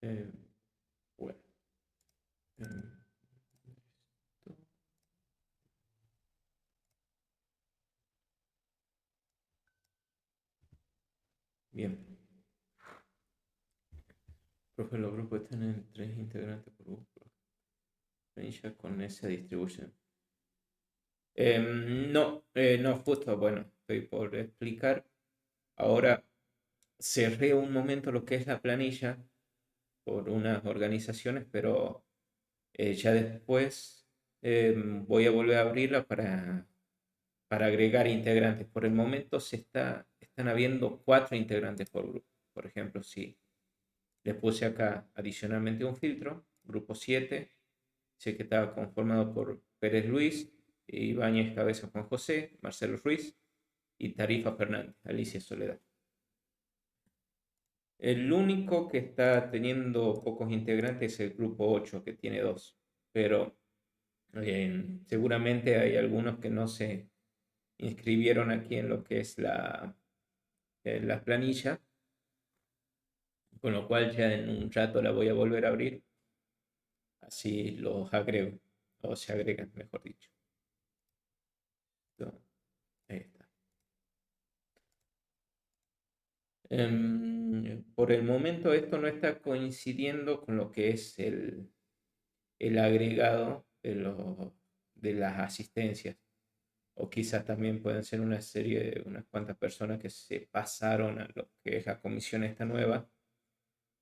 Eh, bueno, em, bien. Profe, los grupos están en 3 integrantes por grupo. Planilla con esa distribución. No, no, justo, bueno, estoy por explicar. Ahora cerré un momento lo que es la planilla por unas organizaciones, pero ya después voy a volver a abrirla para agregar integrantes. Por el momento están habiendo 4 integrantes por grupo. Por ejemplo, si le puse acá adicionalmente un filtro, grupo 7, sé que estaba conformado por Pérez Luis, Ibáñez Cabeza Juan José, Marcelo Ruiz y Tarifa Fernández, Alicia Soledad. El único que está teniendo pocos integrantes es el grupo 8, que tiene 2, pero seguramente hay algunos que no se inscribieron aquí en lo que es la planilla, con lo cual ya en un rato la voy a volver a abrir, así los agrego, o se agregan, mejor dicho. Ahí está. Por el momento esto no está coincidiendo con lo que es el agregado de las asistencias. O quizás también pueden ser una serie de unas cuantas personas que se pasaron a lo que es la comisión esta nueva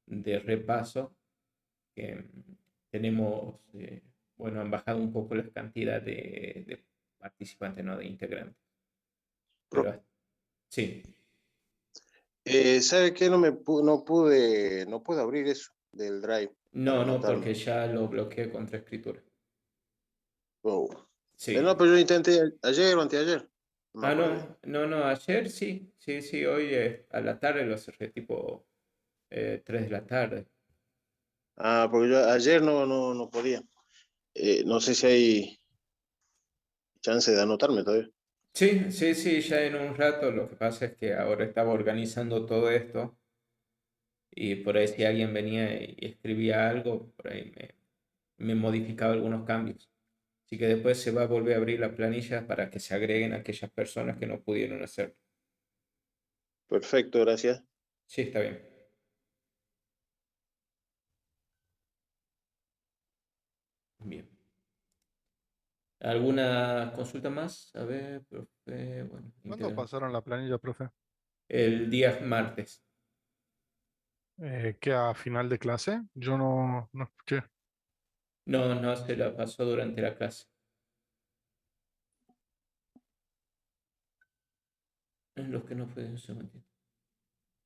de repaso, que tenemos, bueno, han bajado un poco la cantidad de participantes, no de integrantes. Pro- Pero sí, ¿Sabe qué? No pude abrir eso del Drive para no, no, anotarme. porque ya lo bloqueé contra escritura. Oh. No, Sí. pero yo intenté ayer o anteayer. No me Ah, acuerdo bien. no, no, no, ayer sí, sí, sí, hoy a la tarde lo cerré tipo 3 de la tarde. Ah, porque yo ayer no podía. No sé si hay chance de anotarme todavía. Sí, sí, sí, ya en un rato. Lo que pasa es que ahora estaba organizando todo esto y por ahí si alguien venía y escribía algo, por ahí me modificaba algunos cambios. Así que después se va a volver a abrir la planilla para que se agreguen aquellas personas que no pudieron hacerlo. Perfecto, gracias. Sí, está bien. Bien. ¿Alguna consulta más? A ver, profe, bueno, ¿Cuándo integrante. pasaron la planilla, profe? El día martes. ¿Qué a final de clase? Yo no escuché. No, no se la pasó durante la clase. En los que no fue eso,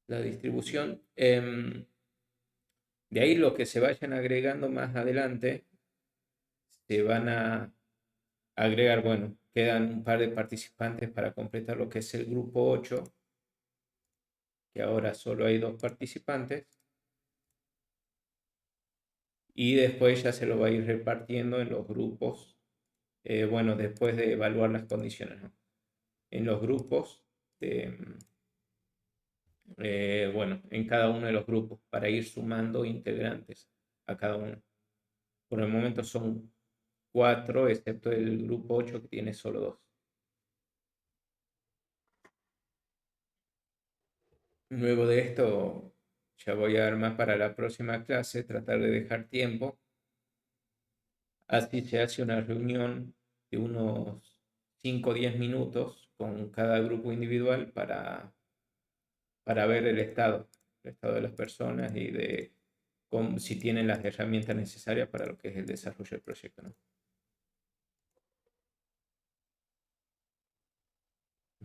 la distribución. De ahí lo que se vayan agregando más adelante, se van a agregar, bueno, quedan un par de participantes para completar lo que es el grupo 8, que ahora solo hay 2 participantes, y después ya se lo va a ir repartiendo en los grupos, bueno, después de evaluar las condiciones, ¿no? En los grupos, de, bueno, en cada uno de los grupos, para ir sumando integrantes a cada uno. Por el momento son 4, excepto el grupo 8 que tiene solo 2. Luego de esto, ya voy a armar para la próxima clase, tratar de dejar tiempo. Así se hace una reunión de unos 5 o 10 minutos con cada grupo individual para ver el estado de las personas y de si tienen las herramientas necesarias para lo que es el desarrollo del proyecto, ¿no?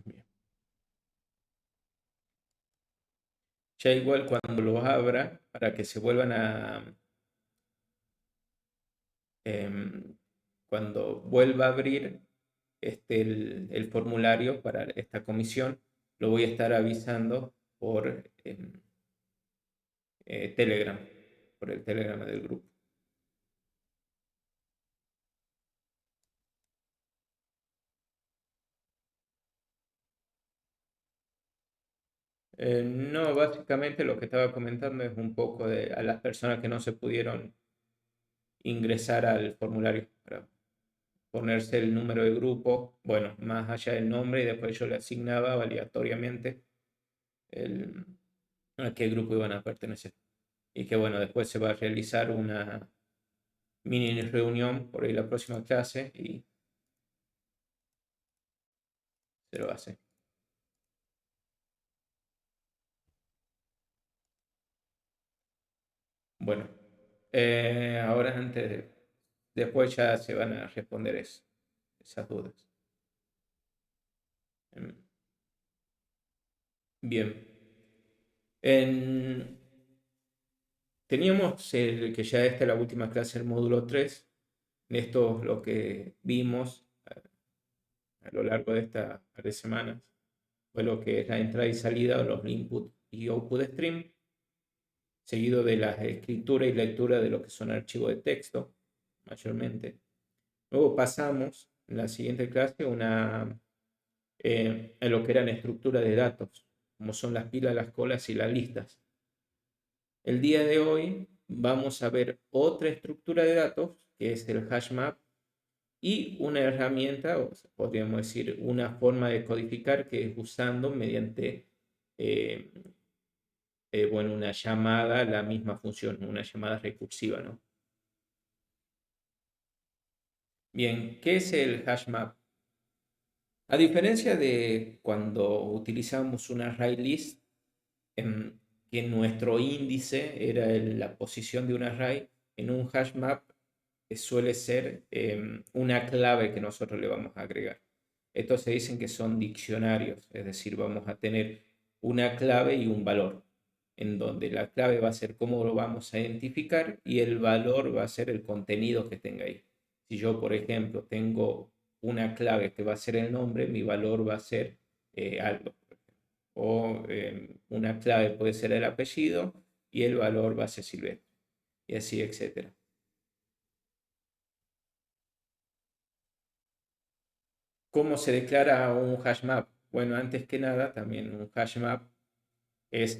Bien. Ya igual cuando los abra, para que se vuelvan cuando vuelva a abrir el formulario para esta comisión, lo voy a estar avisando por Telegram, por el Telegram del grupo. No, básicamente lo que estaba comentando es un poco de a las personas que no se pudieron ingresar al formulario para ponerse el número de grupo, bueno, más allá del nombre, y después yo le asignaba aleatoriamente el, a qué grupo iban a pertenecer. Y que bueno, después se va a realizar una mini reunión por ahí la próxima clase y se lo hace. Bueno, ahora después ya se van a responder esas dudas. Em, Bien. En- Teníamos que ya esta es la última clase del módulo 3. Esto es lo que vimos a lo largo de estas par de semanas. Fue lo que es la entrada y salida de los input y output stream, seguido de la escritura y lectura de lo que son archivos de texto, mayormente. Luego pasamos en la siguiente clase a lo que eran estructuras de datos, como son las pilas, las colas y las listas. El día de hoy vamos a ver otra estructura de datos, que es el hash map, y una herramienta, o sea, podríamos decir una forma de codificar que es usando mediante eh, bueno, una llamada, la misma función, una llamada recursiva, ¿no? Bien, ¿qué es el hash map? A diferencia de cuando utilizamos un array list, que nuestro índice era la posición de un array, en un hash map suele ser una clave que nosotros le vamos a agregar. Estos se dicen que son diccionarios, es decir, vamos a tener una clave y un valor, en donde la clave va a ser cómo lo vamos a identificar y el valor va a ser el contenido que tenga ahí. Si yo, por ejemplo, tengo una clave que va a ser el nombre, mi valor va a ser algo. O una clave puede ser el apellido y el valor va a ser Silvestre. Y así, etcétera. ¿Cómo se declara un hash map? Bueno, antes que nada, también un hash map es,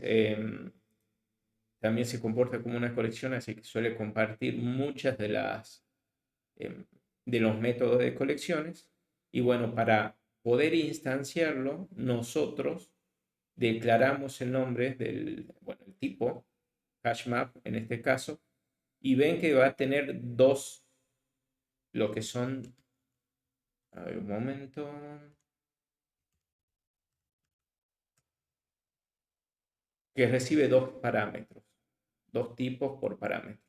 también se comporta como una colección, así que suele compartir muchas em, de los métodos de colecciones. Y bueno, para poder instanciarlo, nosotros declaramos el nombre bueno, el tipo, hash map en este caso, y ven que va a tener dos, lo que son, a ver, un momento, que recibe dos parámetros, dos tipos por parámetro,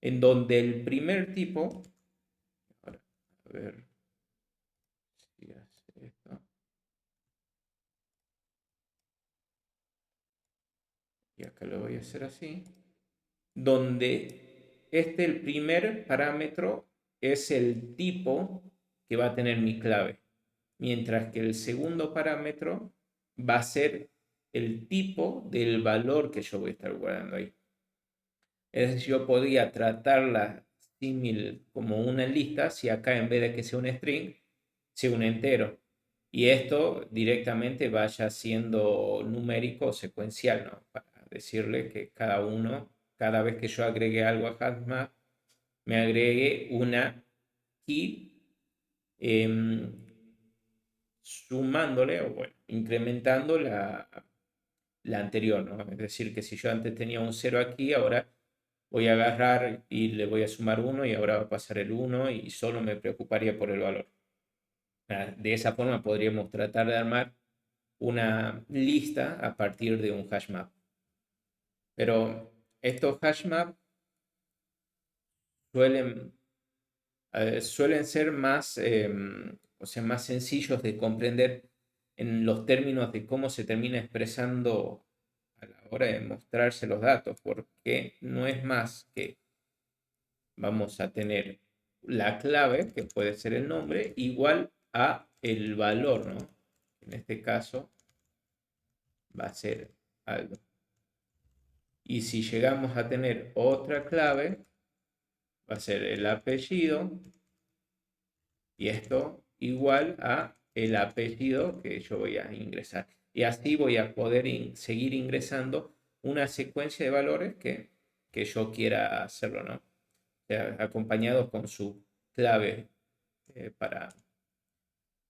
en donde el primer tipo, ahora, a ver si hace esto, y acá lo voy a hacer así, donde el primer parámetro es el tipo que va a tener mi clave, mientras que el segundo parámetro va a ser el tipo del valor que yo voy a estar guardando ahí. Es decir, yo podría tratarla símil como una lista si acá en vez de que sea un string, sea un entero. Y esto directamente vaya siendo numérico o secuencial, ¿no? Para decirle que cada uno, cada vez que yo agregue algo a HashMap, me agregue una key em, sumándole o bueno, incrementando la anterior, ¿no? Es decir, que si yo antes tenía un 0 aquí, ahora voy a agarrar y le voy a sumar 1 y ahora va a pasar el 1 y solo me preocuparía por el valor. De esa forma podríamos tratar de armar una lista a partir de un hash map. Pero estos hash map suelen, suelen ser más, o sea, más sencillos de comprender en los términos de cómo se termina expresando a la hora de mostrarse los datos, porque no es más que vamos a tener la clave, que puede ser el nombre, igual a el valor, ¿no? En este caso va a ser algo. Y si llegamos a tener otra clave, va a ser el apellido, y esto igual a el apellido que yo voy a ingresar. Y así voy a poder seguir ingresando una secuencia de valores que yo quiera hacerlo, ¿no? O sea, acompañados con su clave para,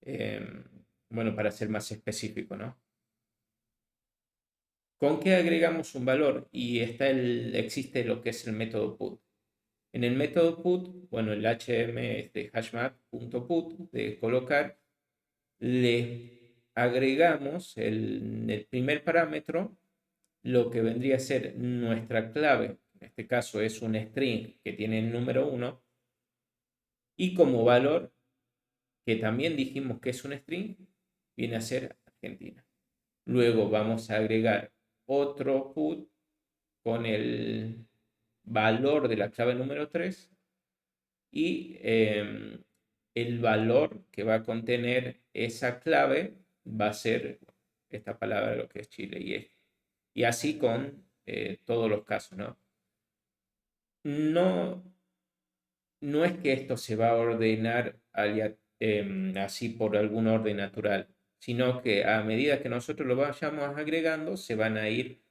em, bueno, para ser más específico, ¿no? ¿Con qué agregamos un valor? Y existe lo que es el método put. En el método put, bueno, el HM es de hashmap.put, de colocar, le agregamos el primer parámetro, lo que vendría a ser nuestra clave. En este caso es un string que tiene el número 1 y como valor, que también dijimos que es un string, viene a ser Argentina. Luego vamos a agregar otro put con el valor de la clave número 3 y el valor que va a contener esa clave va a ser esta palabra, lo que es Chile. Y así con todos los casos, ¿no? No, no es que esto se va a ordenar así por algún orden natural, sino que a medida que nosotros lo vayamos agregando, se van a ir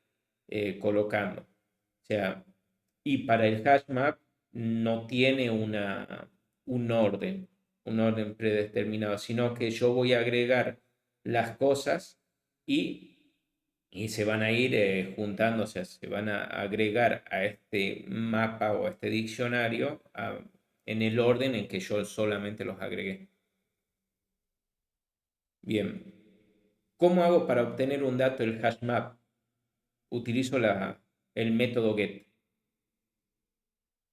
colocando. O sea, y para el hash map no tiene un orden predeterminado, sino que yo voy a agregar las cosas y se van a ir juntando, o sea, se van a agregar a este mapa o a este diccionario en el orden en que yo solamente los agregué. Bien, ¿cómo hago para obtener un dato del hash map? Utilizo el método get.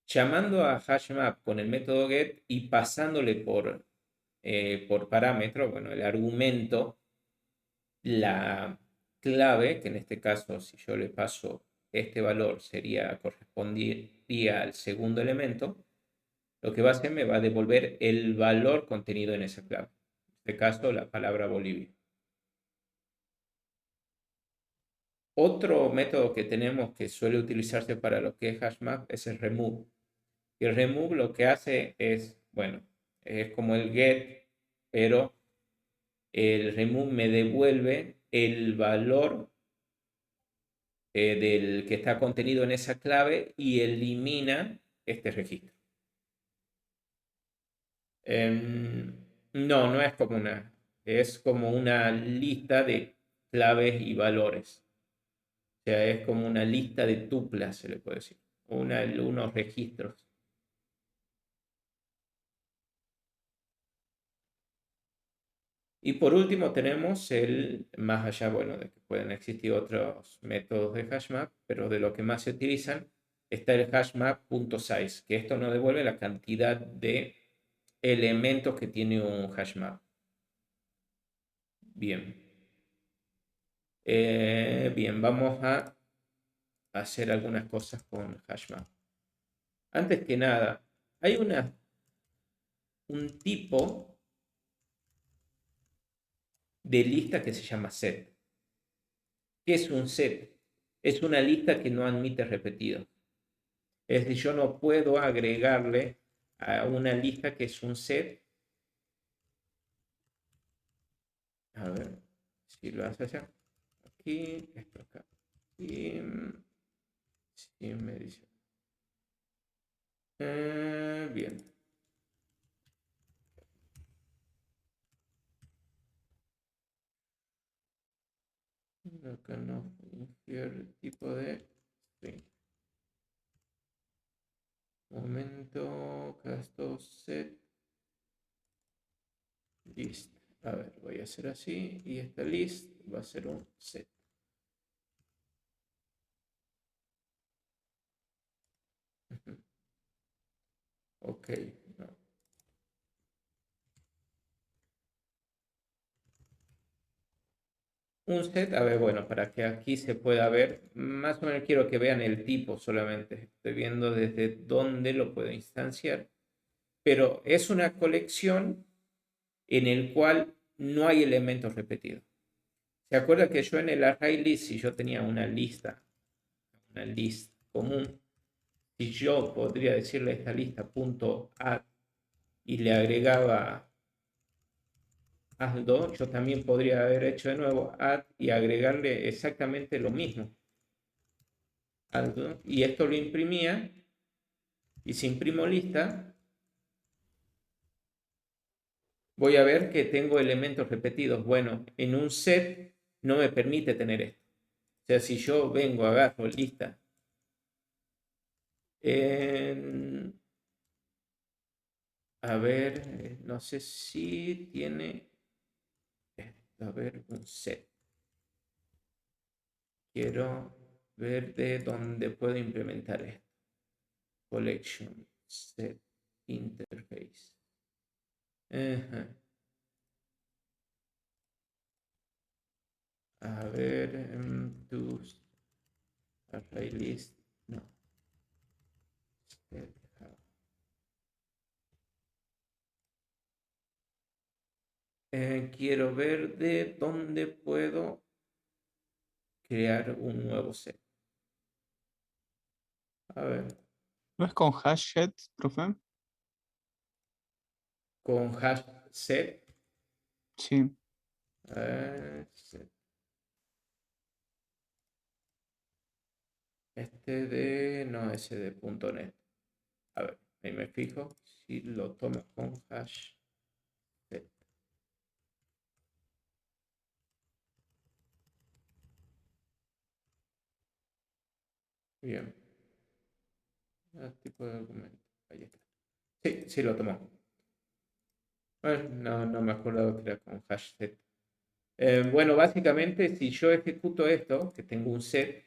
Llamando a hashmap con el método get y pasándole por parámetro, bueno, el argumento, la clave, que en este caso si yo le paso este valor correspondería al segundo elemento, lo que va a hacer me va a devolver el valor contenido en esa clave. En este caso la palabra Bolivia. Otro método que tenemos que suele utilizarse para lo que es hashmap es el remove. Y el remove lo que hace es, bueno, es como el get, pero el remove me devuelve el valor del que está contenido en esa clave y elimina este registro. No, no es como una lista de claves y valores. O sea, es como una lista de tuplas, se le puede decir, unos registros. Y por último tenemos más allá, bueno, de que pueden existir otros métodos de hashmap, pero de lo que más se utilizan está el hashmap.size, que esto nos devuelve la cantidad de elementos que tiene un hashmap. Bien. Bien, vamos a hacer algunas cosas con hashmap. Antes que nada, hay un tipo de lista que se llama set. ¿Qué es un set? Es una lista que no admite repetidos. Es decir, yo no puedo agregarle a una lista que es un set. A ver si lo hace allá. Aquí, esto acá. Y si me dice. Bien. Acá no infiere tipo de string. Momento, casto set list. A ver, voy a hacer así y esta list va a ser un set. Ok, no. Un set, a ver, bueno, para que aquí se pueda ver, más o menos quiero que vean el tipo solamente. Estoy viendo desde dónde lo puedo instanciar. Pero es una colección en el cual no hay elementos repetidos. ¿Se acuerda que yo en el array list, si yo tenía una lista común, si yo podría decirle a esta lista .add y le agregaba Aldo, yo también podría haber hecho de nuevo add y agregarle exactamente lo mismo. Aldo, y esto lo imprimía, y si imprimo lista, voy a ver que tengo elementos repetidos. Bueno, en un set no me permite tener esto. O sea, si yo vengo, agarro lista, a ver, no sé si tiene, a ver, un set. Quiero ver de dónde puedo implementar esto. Collection, set, interface. Ajá. A ver, tus array list, no. Quiero ver de dónde puedo crear un nuevo set. A ver, ¿No es con hashet, profe? con hash set. Sí. Set. Este de, no, ese de .NET. A ver, ahí me fijo si lo tomo con hash set. Bien. Tipo de documento. Ahí está. Sí, sí lo tomó. Bueno, no me acuerdo que era con hash set. Bueno, básicamente, si yo ejecuto esto, que tengo un set,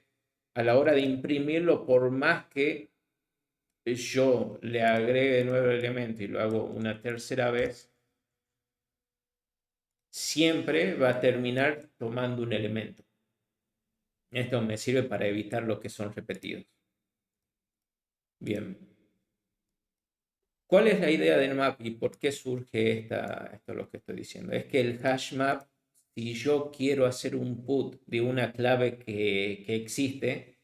a la hora de imprimirlo, por más que yo le agregue de nuevo el elemento y lo hago una tercera vez, siempre va a terminar tomando un elemento. Esto me sirve para evitar lo que son repetidos. Bien. ¿Cuál es la idea del map y por qué surge esto lo que estoy diciendo? Es que el hash map, si yo quiero hacer un put de una clave que existe,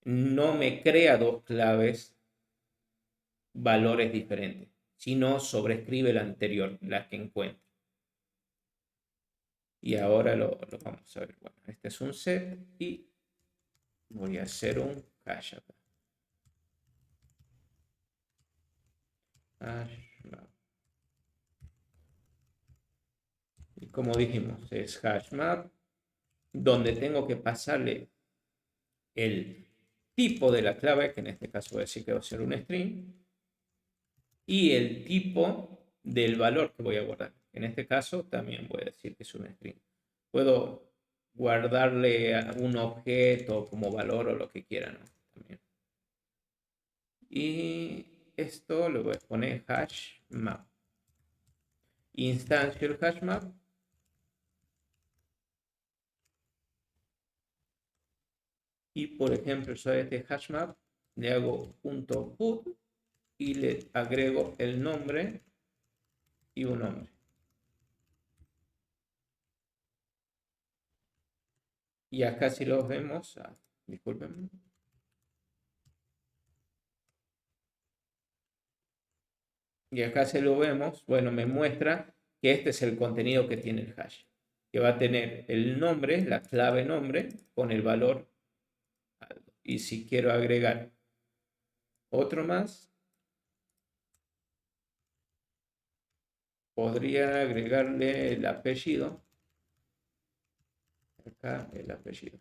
no me crea dos claves valores diferentes, sino sobrescribe la anterior, la que encuentro. Y ahora lo vamos a ver. Bueno, este es un set y voy a hacer un hash acá. Hash map. Y como dijimos, es hash map, donde tengo que pasarle el tipo de la clave, que en este caso voy a decir que va a ser un string, y el tipo del valor que voy a guardar. En este caso también voy a decir que es un string. Puedo guardarle a un objeto como valor o lo que quieran, ¿no? También. Y esto lo voy a poner hash map. Instancio el hash map. Y por ejemplo, yo a este hash map le hago .put y le agrego el nombre y un nombre. Y acá si los vemos, disculpen. Y acá se lo vemos, bueno, me muestra que este es el contenido que tiene el hash, que va a tener el nombre, la clave nombre, con el valor. Y si quiero agregar otro más, podría agregarle el apellido. Acá el apellido.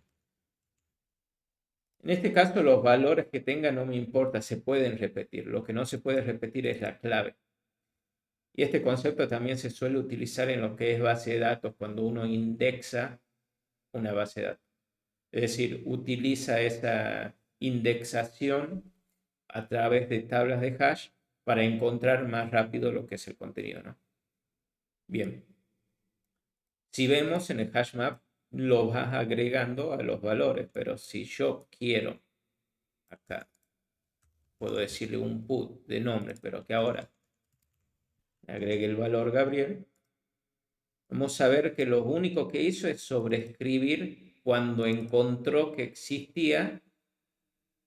En este caso, los valores que tenga no me importa, se pueden repetir. Lo que no se puede repetir es la clave. Y este concepto también se suele utilizar en lo que es base de datos cuando uno indexa una base de datos. Es decir, utiliza esa indexación a través de tablas de hash para encontrar más rápido lo que es el contenido, ¿no? Bien. Si vemos en el hash map, lo vas agregando a los valores, pero si yo quiero, acá, puedo decirle un put de nombre, pero que ahora agregue el valor Gabriel, vamos a ver que lo único que hizo es sobreescribir cuando encontró que existía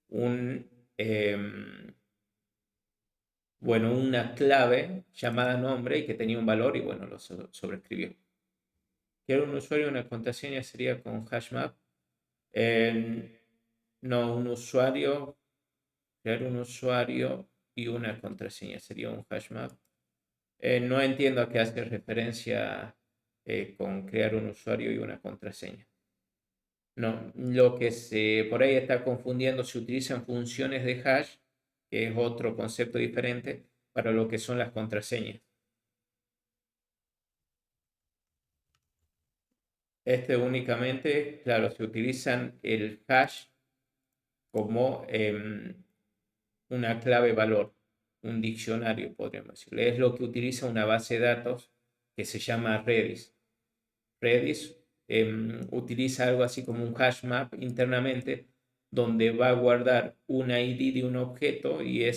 un, bueno, una clave llamada nombre y que tenía un valor y bueno, lo sobrescribió. Crear un usuario y una contraseña sería con HashMap. No, un usuario, crear un usuario y una contraseña sería un HashMap. No entiendo a qué hace referencia con crear un usuario y una contraseña. No, lo que se por ahí está confundiendo, se utilizan funciones de hash, que es otro concepto diferente, para lo que son las contraseñas. Únicamente, claro, se utilizan el hash como una clave valor, un diccionario, podríamos decirle. Es lo que utiliza una base de datos que se llama Redis. Redis utiliza algo así como un hash map internamente, donde va a guardar una ID de un objeto y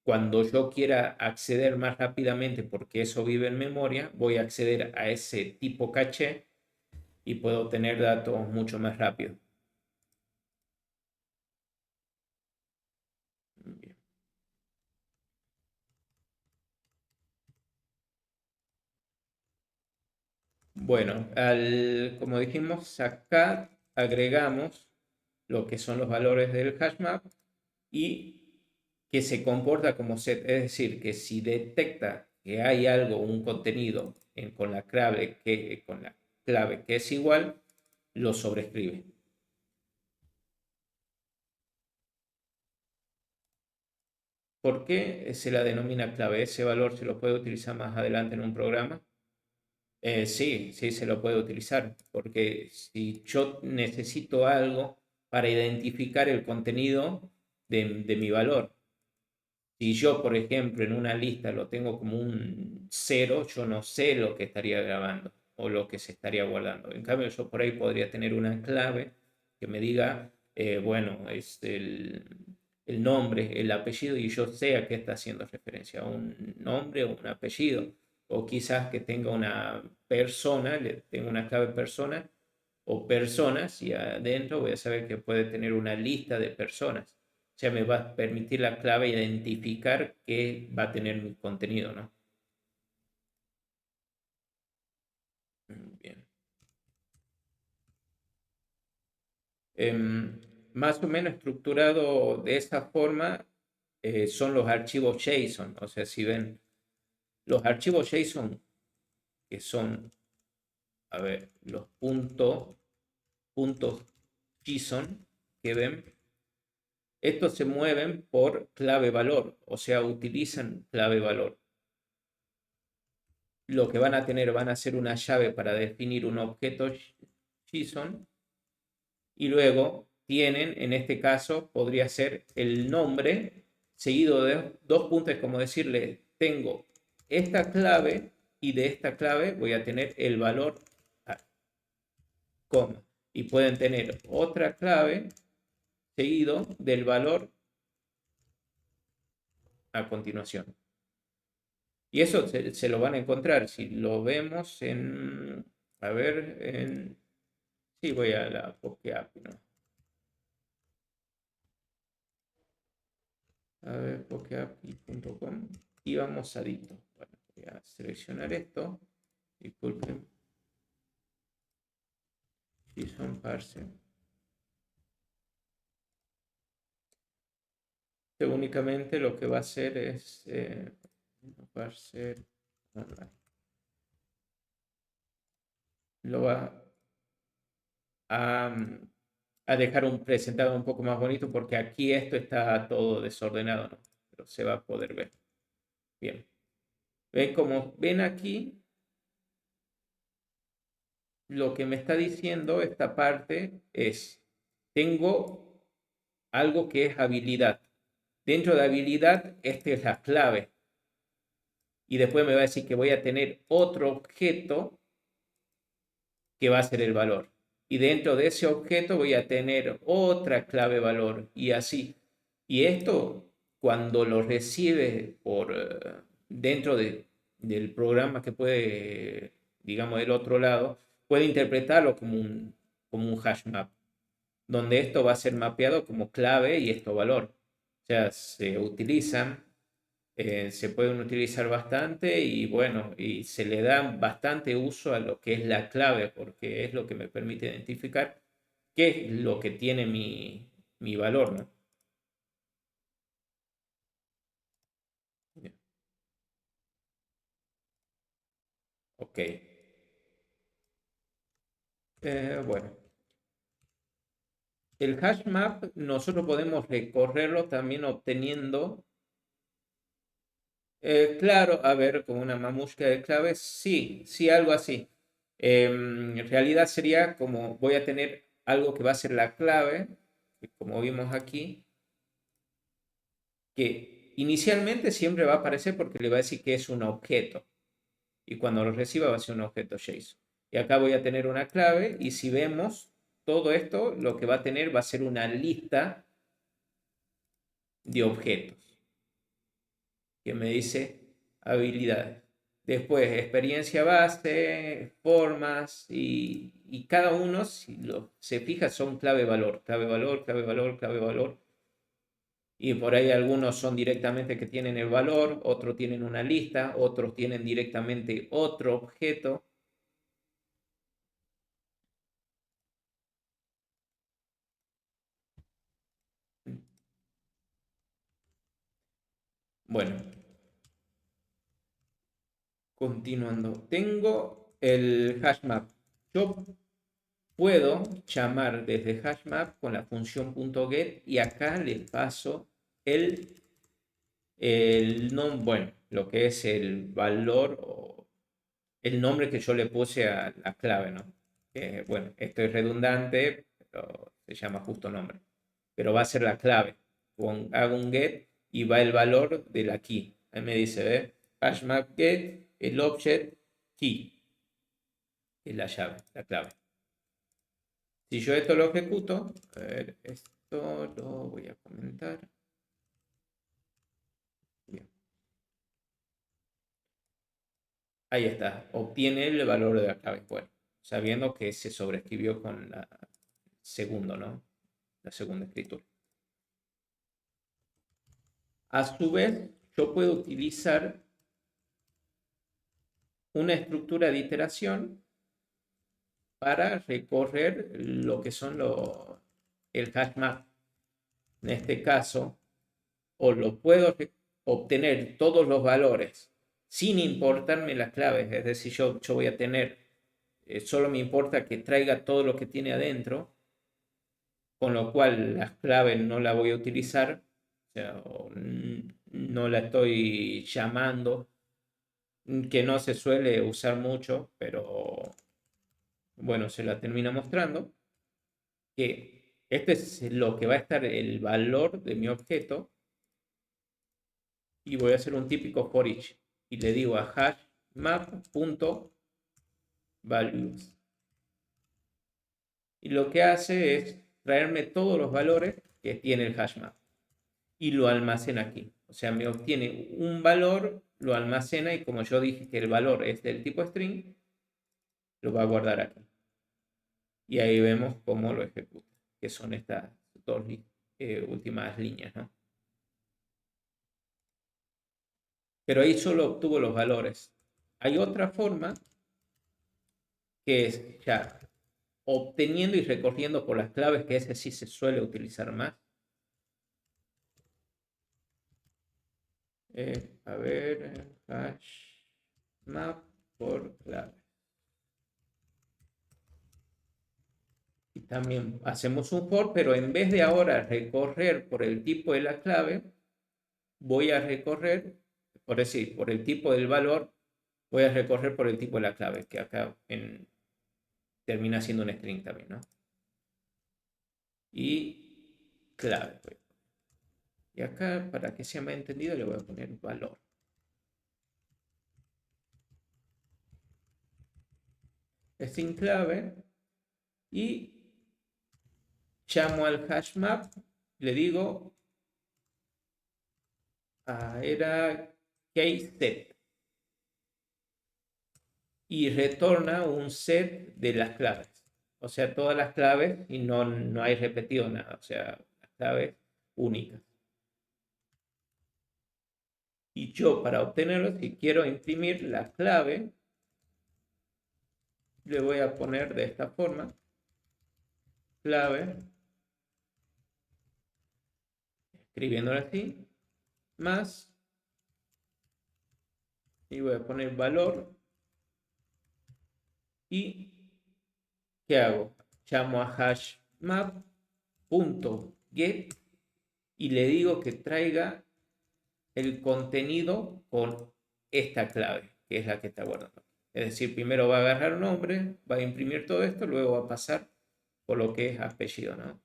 cuando yo quiera acceder más rápidamente, porque eso vive en memoria, voy a acceder a ese tipo caché y puedo obtener datos mucho más rápido. Bien. Bueno, como dijimos, acá agregamos lo que son los valores del hashmap y que se comporta como set, es decir, que si detecta que hay algo, un contenido con la clave que es igual, lo sobrescribe. ¿Por qué se la denomina clave? Ese valor se lo puede utilizar más adelante en un programa. Sí, sí se lo puede utilizar, porque si yo necesito algo para identificar el contenido de mi valor, si yo, por ejemplo, en una lista lo tengo como un 0, yo no sé lo que estaría grabando o lo que se estaría guardando. En cambio, yo por ahí podría tener una clave que me diga, bueno, es el nombre, el apellido, y yo sé a qué está haciendo referencia, a un nombre o un apellido. O quizás que tenga una persona, le tengo una clave persona o personas, y adentro voy a saber que puede tener una lista de personas. O sea, me va a permitir la clave identificar qué va a tener mi contenido, ¿no? Bien. Más o menos estructurado de esta forma son los archivos JSON. O sea, si ven los archivos JSON, que son, a ver, los puntos JSON que ven, estos se mueven por clave valor, o sea, utilizan clave valor. Lo que van a ser una llave para definir un objeto JSON y luego tienen, en este caso, podría ser el nombre seguido de dos puntos, como decirle, tengo esta clave y de esta clave voy a tener el valor, coma, y pueden tener otra clave seguido del valor a continuación. Y eso se lo van a encontrar si lo vemos a ver, sí, voy a la PokeAPI, ¿no? A ver, pokeapi.com y vamos a Dito. Bueno, voy a seleccionar esto. Disculpen. JSON parser. Únicamente lo que va a hacer es parser online. Lo va a dejar presentado un poco más bonito porque aquí esto está todo desordenado, ¿no? Pero se va a poder ver. Bien. ¿Ven? Como ven aquí, lo que me está diciendo esta parte es, tengo algo que es habilidad. Dentro de habilidad, esta es la clave. Y después me va a decir que voy a tener otro objeto que va a ser el valor. Y dentro de ese objeto voy a tener otra clave valor y así. Y esto, cuando lo recibe dentro del programa que puede, digamos, del otro lado, puede interpretarlo como un hash map, donde esto va a ser mapeado como clave y esto valor. O sea, se utilizan Se pueden utilizar bastante y bueno, y se le da bastante uso a lo que es la clave porque es lo que me permite identificar qué es lo que tiene mi valor, ¿no? Ok. Bueno, el hash map nosotros podemos recorrerlo también obteniendo, claro, a ver, con una mamusca de claves, sí, sí, algo así. En realidad sería como voy a tener algo que va a ser la clave, que como vimos aquí, que inicialmente siempre va a aparecer porque le va a decir que es un objeto. Y cuando lo reciba va a ser un objeto JSON. Y acá voy a tener una clave y si vemos todo esto, lo que va a tener va a ser una lista de objetos que me dice habilidades. Después, experiencia base, formas y cada uno, si se fija, son clave valor, clave valor, clave valor, clave valor. Y por ahí algunos son directamente que tienen el valor, otros tienen una lista, otros tienen directamente otro objeto. Bueno, continuando. Tengo el hashmap. Yo puedo llamar desde hashmap con la función .get y acá le paso bueno, lo que es el valor o el nombre que yo le puse a la clave, ¿no? Bueno, esto es redundante, pero se llama justo nombre. Pero va a ser la clave. Hago un get y va el valor de la key. Ahí me dice, ¿ve? Hashmap get, el object key, que es la llave, la clave. Si yo esto lo ejecuto, a ver, esto lo voy a comentar. Bien. Ahí está, obtiene el valor de la clave. Bueno, sabiendo que se sobreescribió con la segundo, ¿no? La segunda escritura. A su vez, yo puedo utilizar una estructura de iteración para recorrer lo que son el hash map. En este caso, o lo puedo obtener todos los valores sin importarme las claves, es decir, yo voy a tener, solo me importa que traiga todo lo que tiene adentro, con lo cual las claves no la voy a utilizar, o sea, no la estoy llamando, que no se suele usar mucho, pero bueno, se la termina mostrando, que este es lo que va a estar el valor de mi objeto y voy a hacer un típico for each y le digo a hash map.values y lo que hace es traerme todos los valores que tiene el hash map y lo almacena aquí. O sea, me obtiene un valor, lo almacena y como yo dije que el valor es del tipo string, lo va a guardar aquí. Y ahí vemos cómo lo ejecuta, que son estas dos últimas líneas, ¿no? Pero ahí solo obtuvo los valores. Hay otra forma que es ya obteniendo y recorriendo por las claves, que ese sí se suele utilizar más. A ver, hash map por clave. Y también hacemos un for, pero en vez de ahora recorrer por el tipo de la clave, voy a recorrer, por decir, por el tipo del valor, voy a recorrer por el tipo de la clave, que acá termina siendo un string también, ¿no? Y clave. Y acá, para que sea más entendido, le voy a poner valor. String clave. Y llamo al hash map, le digo, era case set. Y retorna un set de las claves. O sea, todas las claves y no hay repetido nada. O sea, las claves únicas. Y yo para obtenerlo, si quiero imprimir la clave, le voy a poner de esta forma, clave, escribiéndolo así, más, y voy a poner valor, y ¿qué hago? Llamo a hashMap.get y le digo que traiga el contenido con esta clave, que es la que está guardando. Es decir, primero va a agarrar nombre, va a imprimir todo esto, luego va a pasar por lo que es apellido, ¿no?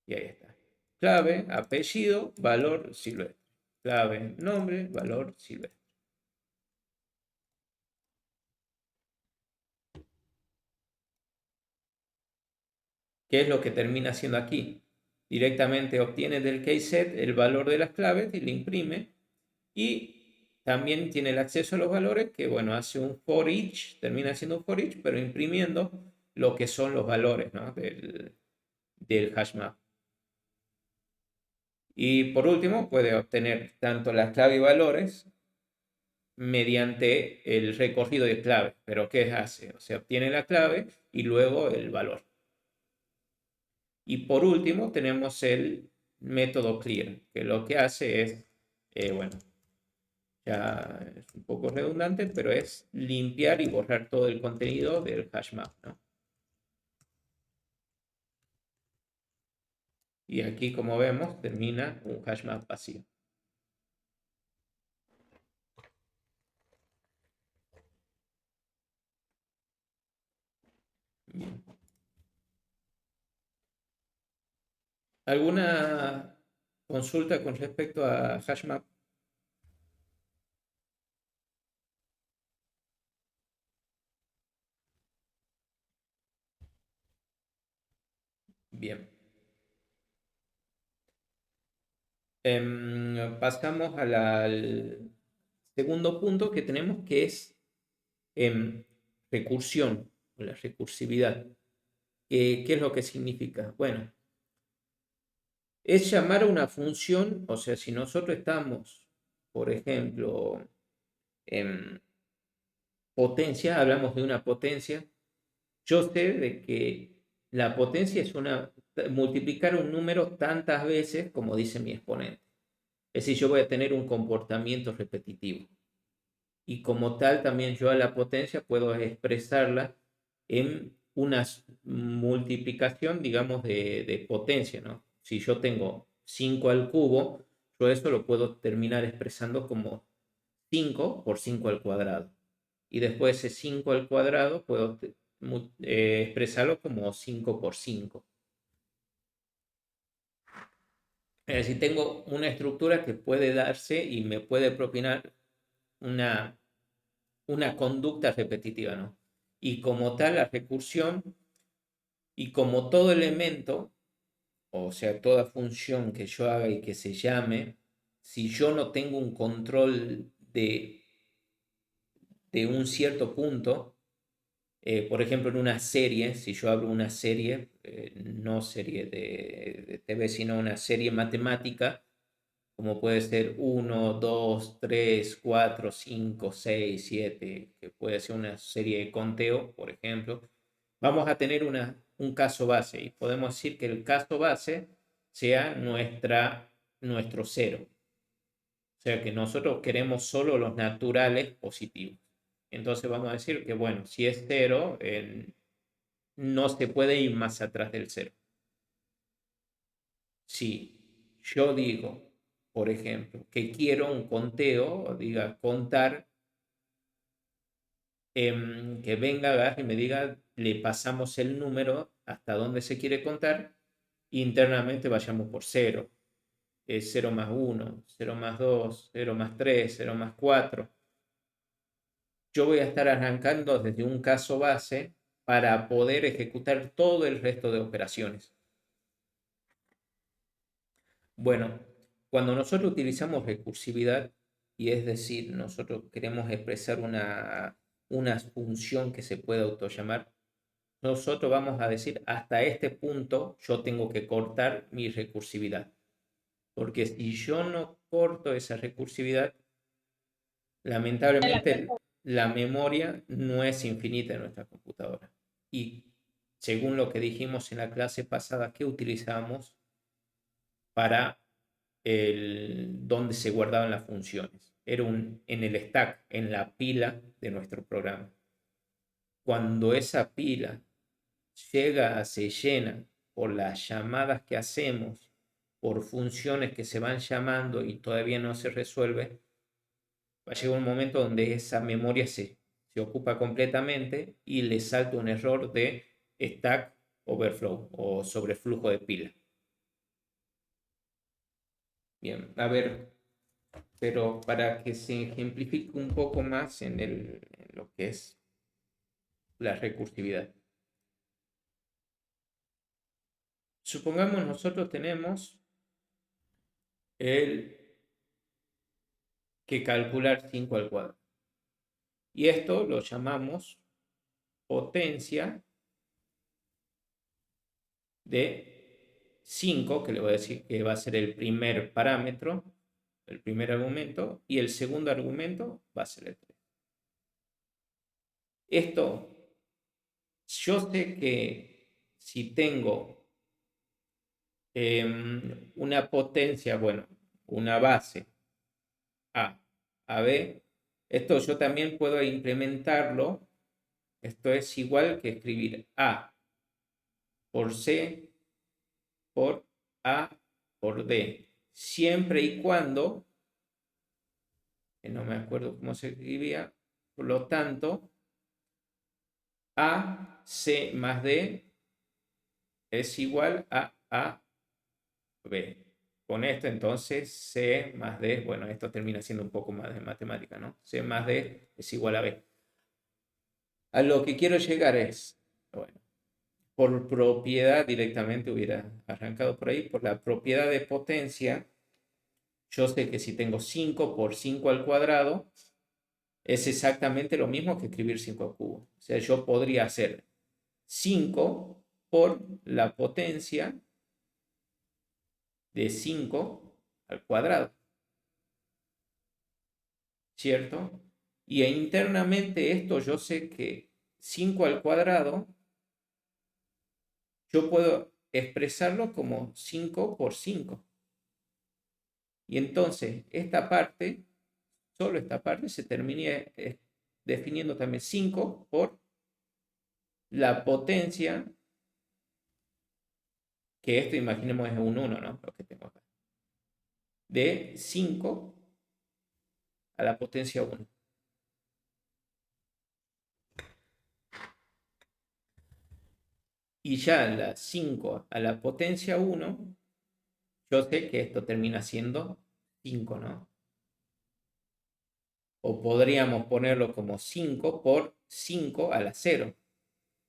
Y ahí está. Clave, apellido, valor, silvestre. Clave, nombre, valor, silvestre. ¿Qué es lo que termina haciendo aquí? Directamente obtiene del keyset el valor de las claves y le imprime. Y también tiene el acceso a los valores que, bueno, hace un for each, termina haciendo un for each, pero imprimiendo lo que son los valores, ¿no? del hashmap. Y por último, puede obtener tanto las claves y valores mediante el recorrido de clave. ¿Pero qué hace? O sea, obtiene la clave y luego el valor. Y por último, tenemos el método clear, que lo que hace es, bueno, ya es un poco redundante, pero es limpiar y borrar todo el contenido del hashmap, ¿no? Y aquí, como vemos, termina un hashmap vacío. Bien. ¿Alguna consulta con respecto a hashmap? Bien. Pasamos al segundo punto que tenemos, que es recursión, o la recursividad. ¿Qué es lo que significa? Bueno, es llamar a una función, o sea, si nosotros estamos, por ejemplo, en potencia, hablamos de una potencia, yo sé de que la potencia es multiplicar un número tantas veces como dice mi exponente. Es decir, yo voy a tener un comportamiento repetitivo. Y como tal, también yo a la potencia puedo expresarla en una multiplicación, digamos, de potencia, ¿no? Si yo tengo 5 al cubo, yo eso lo puedo terminar expresando como 5 por 5 al cuadrado. Y después ese 5 al cuadrado puedo expresarlo como 5 por 5. Es decir, tengo una estructura que puede darse y me puede propinar una conducta repetitiva, ¿no? Y como tal, la recursión, y como todo elemento, o sea, toda función que yo haga y que se llame, si yo no tengo un control de un cierto punto, por ejemplo, en una serie, si yo abro una serie, no serie de TV, sino una serie matemática, como puede ser 1, 2, 3, 4, 5, 6, 7, que puede ser una serie de conteo, por ejemplo, vamos a tener un caso base y podemos decir que el caso base sea nuestro cero. O sea que nosotros queremos solo los naturales positivos. Entonces vamos a decir que, bueno, si es cero, no se puede ir más atrás del cero. Si yo digo, por ejemplo, que quiero un conteo, diga contar, que venga, agarre y me diga, le pasamos el número hasta donde se quiere contar, internamente vayamos por 0. 0 más 1, 0 más 2, 0 más 3, 0 más 4. Yo voy a estar arrancando desde un caso base para poder ejecutar todo el resto de operaciones. Bueno, cuando nosotros utilizamos recursividad, y es decir, nosotros queremos expresar una función que se puede autollamar, nosotros vamos a decir, hasta este punto yo tengo que cortar mi recursividad. Porque si yo no corto esa recursividad, lamentablemente la memoria no es infinita en nuestra computadora. Y según lo que dijimos en la clase pasada, ¿qué utilizamos para donde se guardaban las funciones? Era en el stack, en la pila de nuestro programa. Cuando esa pila se llena por las llamadas que hacemos, por funciones que se van llamando y todavía no se resuelve, va a llegar un momento donde esa memoria se ocupa completamente y le salta un error de stack overflow o sobreflujo de pila. Bien, a ver, pero para que se ejemplifique un poco más en lo que es la recursividad. Supongamos nosotros tenemos que calcular 5 al cuadrado. Y esto lo llamamos potencia de 5, que le voy a decir que va a ser el primer parámetro, el primer argumento, y el segundo argumento va a ser el 3. Esto, yo sé que si tengo una potencia, bueno, una base A, B, esto yo también puedo implementarlo. Esto es igual que escribir A por C por A por D, siempre y cuando, no me acuerdo cómo se escribía, por lo tanto, A, C más D es igual a B. Con esto entonces C más D, bueno, esto termina siendo un poco más de matemática, ¿no? C más D es igual a B. A lo que quiero llegar es, bueno, por propiedad directamente hubiera arrancado por ahí, por la propiedad de potencia, yo sé que si tengo 5 por 5 al cuadrado, es exactamente lo mismo que escribir 5 al cubo. O sea, yo podría hacer 5 por la potencia de 5 al cuadrado. ¿Cierto? Y internamente esto yo sé que 5 al cuadrado, yo puedo expresarlo como 5 por 5. Y entonces esta parte, solo esta parte, se termina definiendo también 5 por la potencia, que esto imaginemos es un 1, ¿no? Lo que tengo acá. De 5 a la potencia 1. Y ya la 5 a la potencia 1, yo sé que esto termina siendo 5, ¿no? O podríamos ponerlo como 5 por 5 a la 0.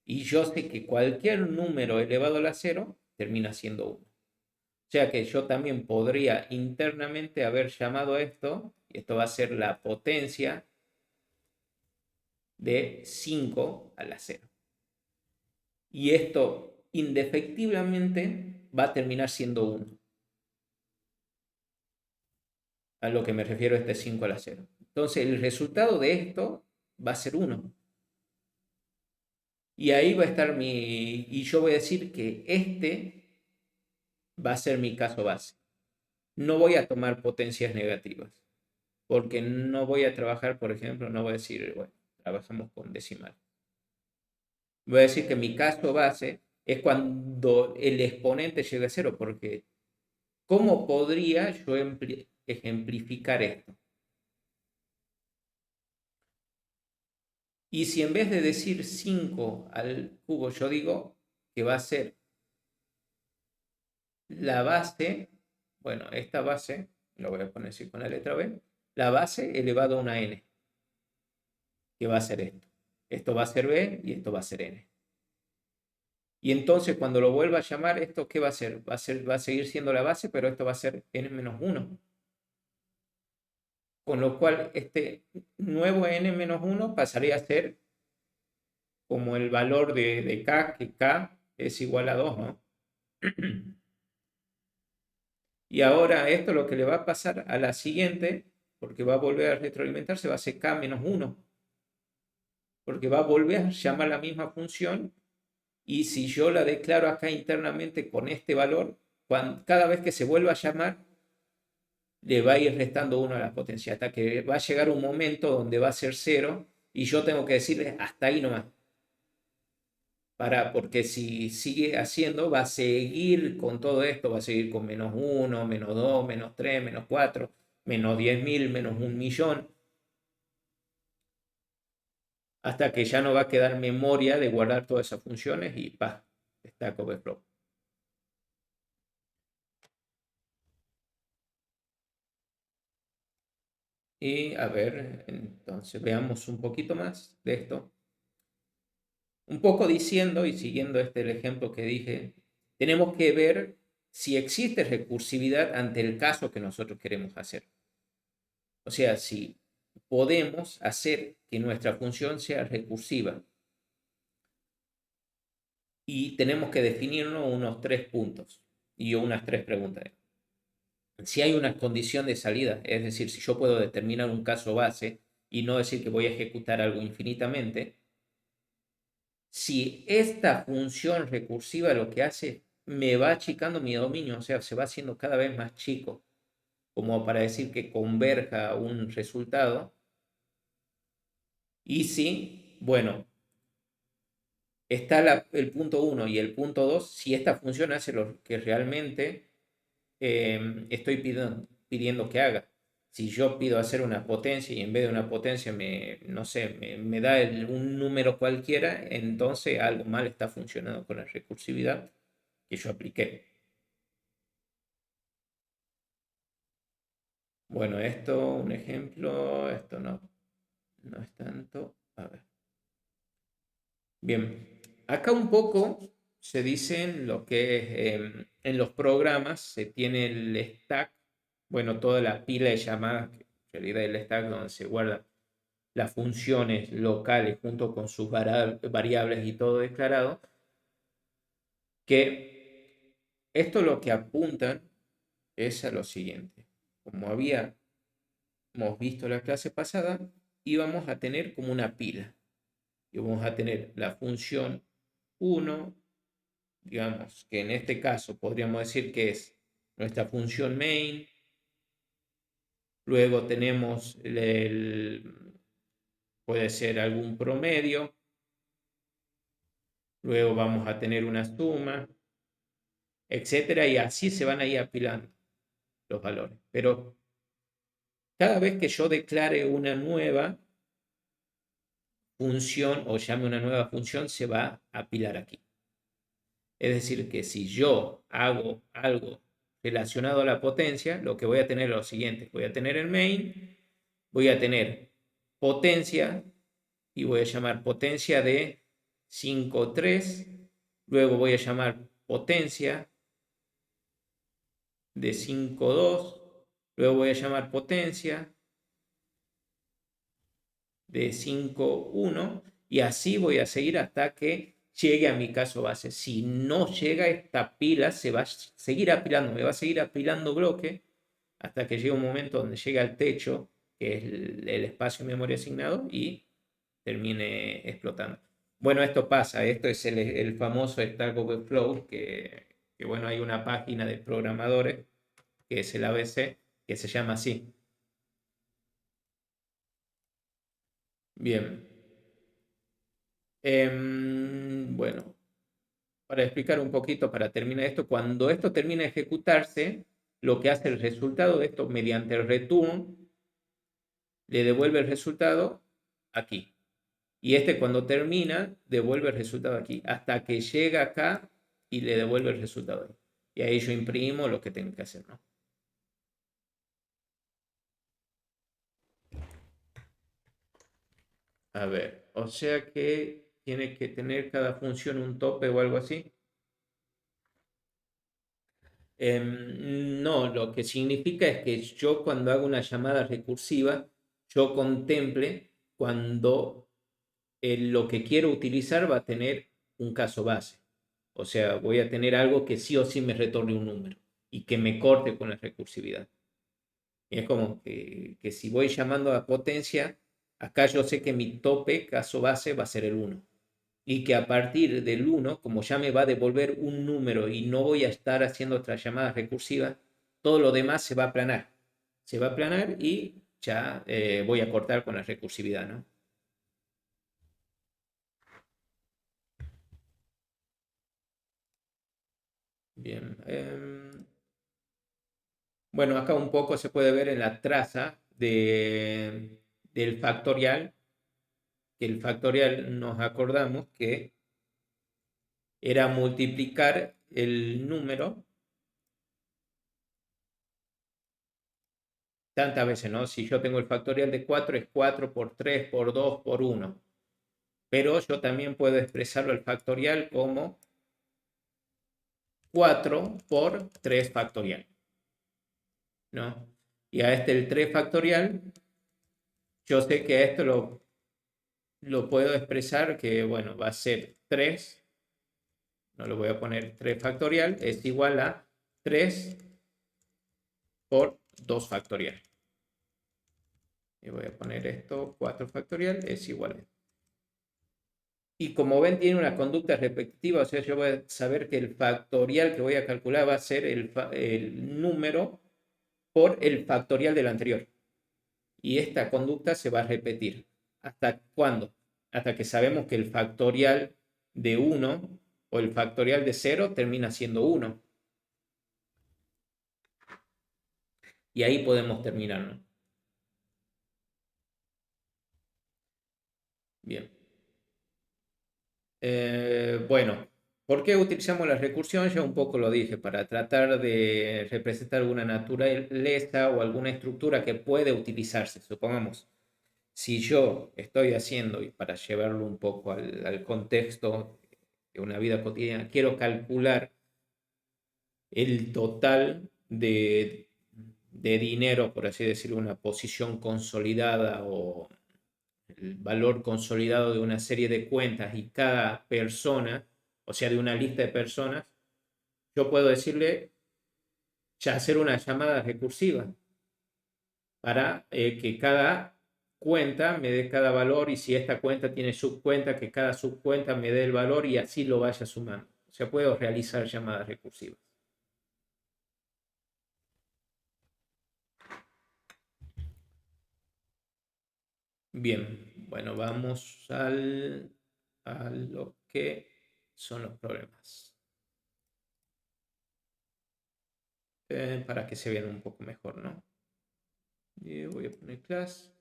Y yo sé que cualquier número elevado a la 0 termina siendo 1. O sea que yo también podría internamente haber llamado esto, y esto va a ser la potencia de 5 a la 0. Y esto indefectiblemente va a terminar siendo 1. A lo que me refiero este 5 a la 0. Entonces el resultado de esto va a ser 1. Y ahí va a estar y yo voy a decir que este va a ser mi caso base. No voy a tomar potencias negativas, porque no voy a trabajar, por ejemplo, no voy a decir, bueno, trabajamos con decimal. Voy a decir que mi caso base es cuando el exponente llega a 0, porque ¿cómo podría yo ejemplificar esto? Y si en vez de decir 5 al cubo, yo digo que va a ser la base, bueno, esta base, lo voy a poner así con la letra B, la base elevado a una n, que va a ser esto. Esto va a ser b y esto va a ser n. Y entonces cuando lo vuelva a llamar, ¿esto qué va a ser? Va a seguir siendo la base, pero esto va a ser n-1. Con lo cual este nuevo n-1 pasaría a ser como el valor de k, que k es igual a 2, ¿no? Y ahora esto lo que le va a pasar a la siguiente, porque va a volver a retroalimentarse, va a ser K-1. Porque va a volver a llamar la misma función. Y si yo la declaro acá internamente con este valor, cada vez que se vuelva a llamar, le va a ir restando 1 a la potencia, hasta que va a llegar un momento donde va a ser 0 y yo tengo que decirle hasta ahí nomás. Porque si sigue haciendo, va a seguir con todo esto, va a seguir con -1, -2, -3, -4, -10.000, -1.000.000, hasta que ya no va a quedar memoria de guardar todas esas funciones y ¡pah! Stack Overflow. Y a ver, entonces veamos un poquito más de esto. Un poco diciendo y siguiendo el ejemplo que dije, tenemos que ver si existe recursividad ante el caso que nosotros queremos hacer. O sea, si podemos hacer que nuestra función sea recursiva. Y tenemos que definirnos unos 3 puntos y unas 3 preguntas. Si hay una condición de salida, es decir, si yo puedo determinar un caso base y no decir que voy a ejecutar algo infinitamente, si esta función recursiva lo que hace, me va achicando mi dominio, o sea, se va haciendo cada vez más chico, como para decir que converja a un resultado. Y si, bueno, está el punto 1 y el punto 2, si esta función hace lo que realmente estoy pidiendo que haga. Si yo pido hacer una potencia y en vez de una potencia no sé, me da un número cualquiera, entonces algo mal está funcionando con la recursividad que yo apliqué. Bueno, esto, un ejemplo, esto no es tanto. A ver. Bien, acá un poco se dicen lo que es, en los programas se tiene el stack, bueno, toda la pila de llamadas, que en realidad el stack donde se guardan las funciones locales junto con sus variables y todo declarado, que esto lo que apuntan es a lo siguiente. Como habíamos visto la clase pasada, íbamos a tener como una pila. Y vamos a tener la función 1, digamos que en este caso podríamos decir que es nuestra función main. Luego tenemos puede ser algún promedio. Luego vamos a tener una suma, etcétera, y así se van a ir apilando los valores. Pero cada vez que yo declare una nueva función o llame una nueva función, se va a apilar aquí. Es decir, que si yo hago algo relacionado a la potencia, lo que voy a tener es lo siguiente. Voy a tener el main, voy a tener potencia y voy a llamar potencia de 5,3. Luego voy a llamar potencia de 5,2. Luego voy a llamar potencia de 5,1 y así voy a seguir hasta que llegue a mi caso base. Si no llega esta pila, se va a seguir apilando, me va a seguir apilando bloque hasta que llegue un momento donde llega al techo, que es el espacio de memoria asignado, y termine explotando. Bueno, esto pasa, esto es el famoso Stack Overflow, que bueno, hay una página de programadores, que es el ABC, que se llama así. Bien. Bueno, para explicar un poquito, para terminar esto, cuando esto termina de ejecutarse, lo que hace el resultado de esto mediante el return, le devuelve el resultado aquí. Y cuando termina, devuelve el resultado aquí, hasta que llega acá y le devuelve el resultado ahí. Y ahí yo imprimo lo que tengo que hacer, ¿no? A ver, o sea que tiene que tener cada función un tope o algo así. No, lo que significa es que yo cuando hago una llamada recursiva, yo contemple cuando lo que quiero utilizar va a tener un caso base. O sea, voy a tener algo que sí o sí me retorne un número. y que me corte con la recursividad. Y es como que si voy llamando a potencia, acá yo sé que mi tope, caso base, va a ser el 1. Y que a partir del 1, como ya me va a devolver un número y no voy a estar haciendo otras llamadas recursivas, todo lo demás se va a aplanar. Se va a aplanar y ya voy a cortar con la recursividad, ¿no? Bien. Bueno, acá un poco se puede ver en la traza del factorial, que el factorial nos acordamos que era multiplicar el número tantas veces, ¿no? Si yo tengo el factorial de 4, es 4 por 3, por 2, por 1. Pero yo también puedo expresarlo el factorial como 4 por 3 factorial, ¿no? Y a este el 3 factorial, yo sé que a esto lo puedo expresar que, bueno, va a ser 3, no lo voy a poner 3 factorial, es igual a 3 por 2 factorial. Y voy a poner esto, 4 factorial, es igual a esto. Y como ven, tiene una conducta repetitiva, o sea, yo voy a saber que el factorial que voy a calcular va a ser el número por el factorial del anterior. Y esta conducta se va a repetir. ¿Hasta cuándo? Hasta que sabemos que el factorial de 1 o el factorial de 0 termina siendo 1. Y ahí podemos terminar, ¿no? Bien. Bueno, ¿por qué utilizamos la recursión? Ya un poco lo dije, para tratar de representar alguna naturaleza o alguna estructura que puede utilizarse. Supongamos, si yo estoy haciendo, y para llevarlo un poco al contexto de una vida cotidiana, quiero calcular el total de dinero, por así decirlo, una posición consolidada o el valor consolidado de una serie de cuentas y cada persona, o sea, de una lista de personas, yo puedo decirle, ya hacer una llamada recursiva para que cada cuenta me dé cada valor y si esta cuenta tiene subcuenta, que cada subcuenta me dé el valor y así lo vaya sumando. O sea, puedo realizar llamadas recursivas. Bien, bueno, vamos a lo que son los problemas. Para que se vean un poco mejor, ¿no? Y voy a poner class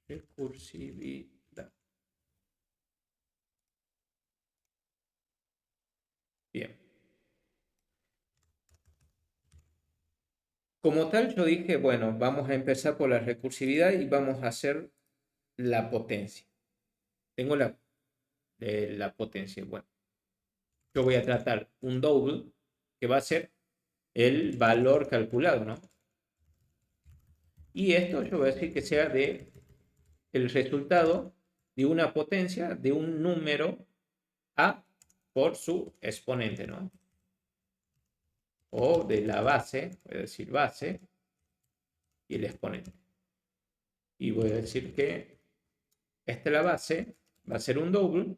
recursividad. Bien. Como tal, yo dije, bueno, vamos a empezar por la recursividad y vamos a hacer la potencia. Tengo la potencia. Bueno, yo voy a tratar un double que va a ser el valor calculado, ¿no? Y esto yo voy a decir que sea de el resultado de una potencia de un número a por su exponente, ¿no? O de la base, voy a decir base, y el exponente. Y voy a decir que esta es la base, va a ser un double,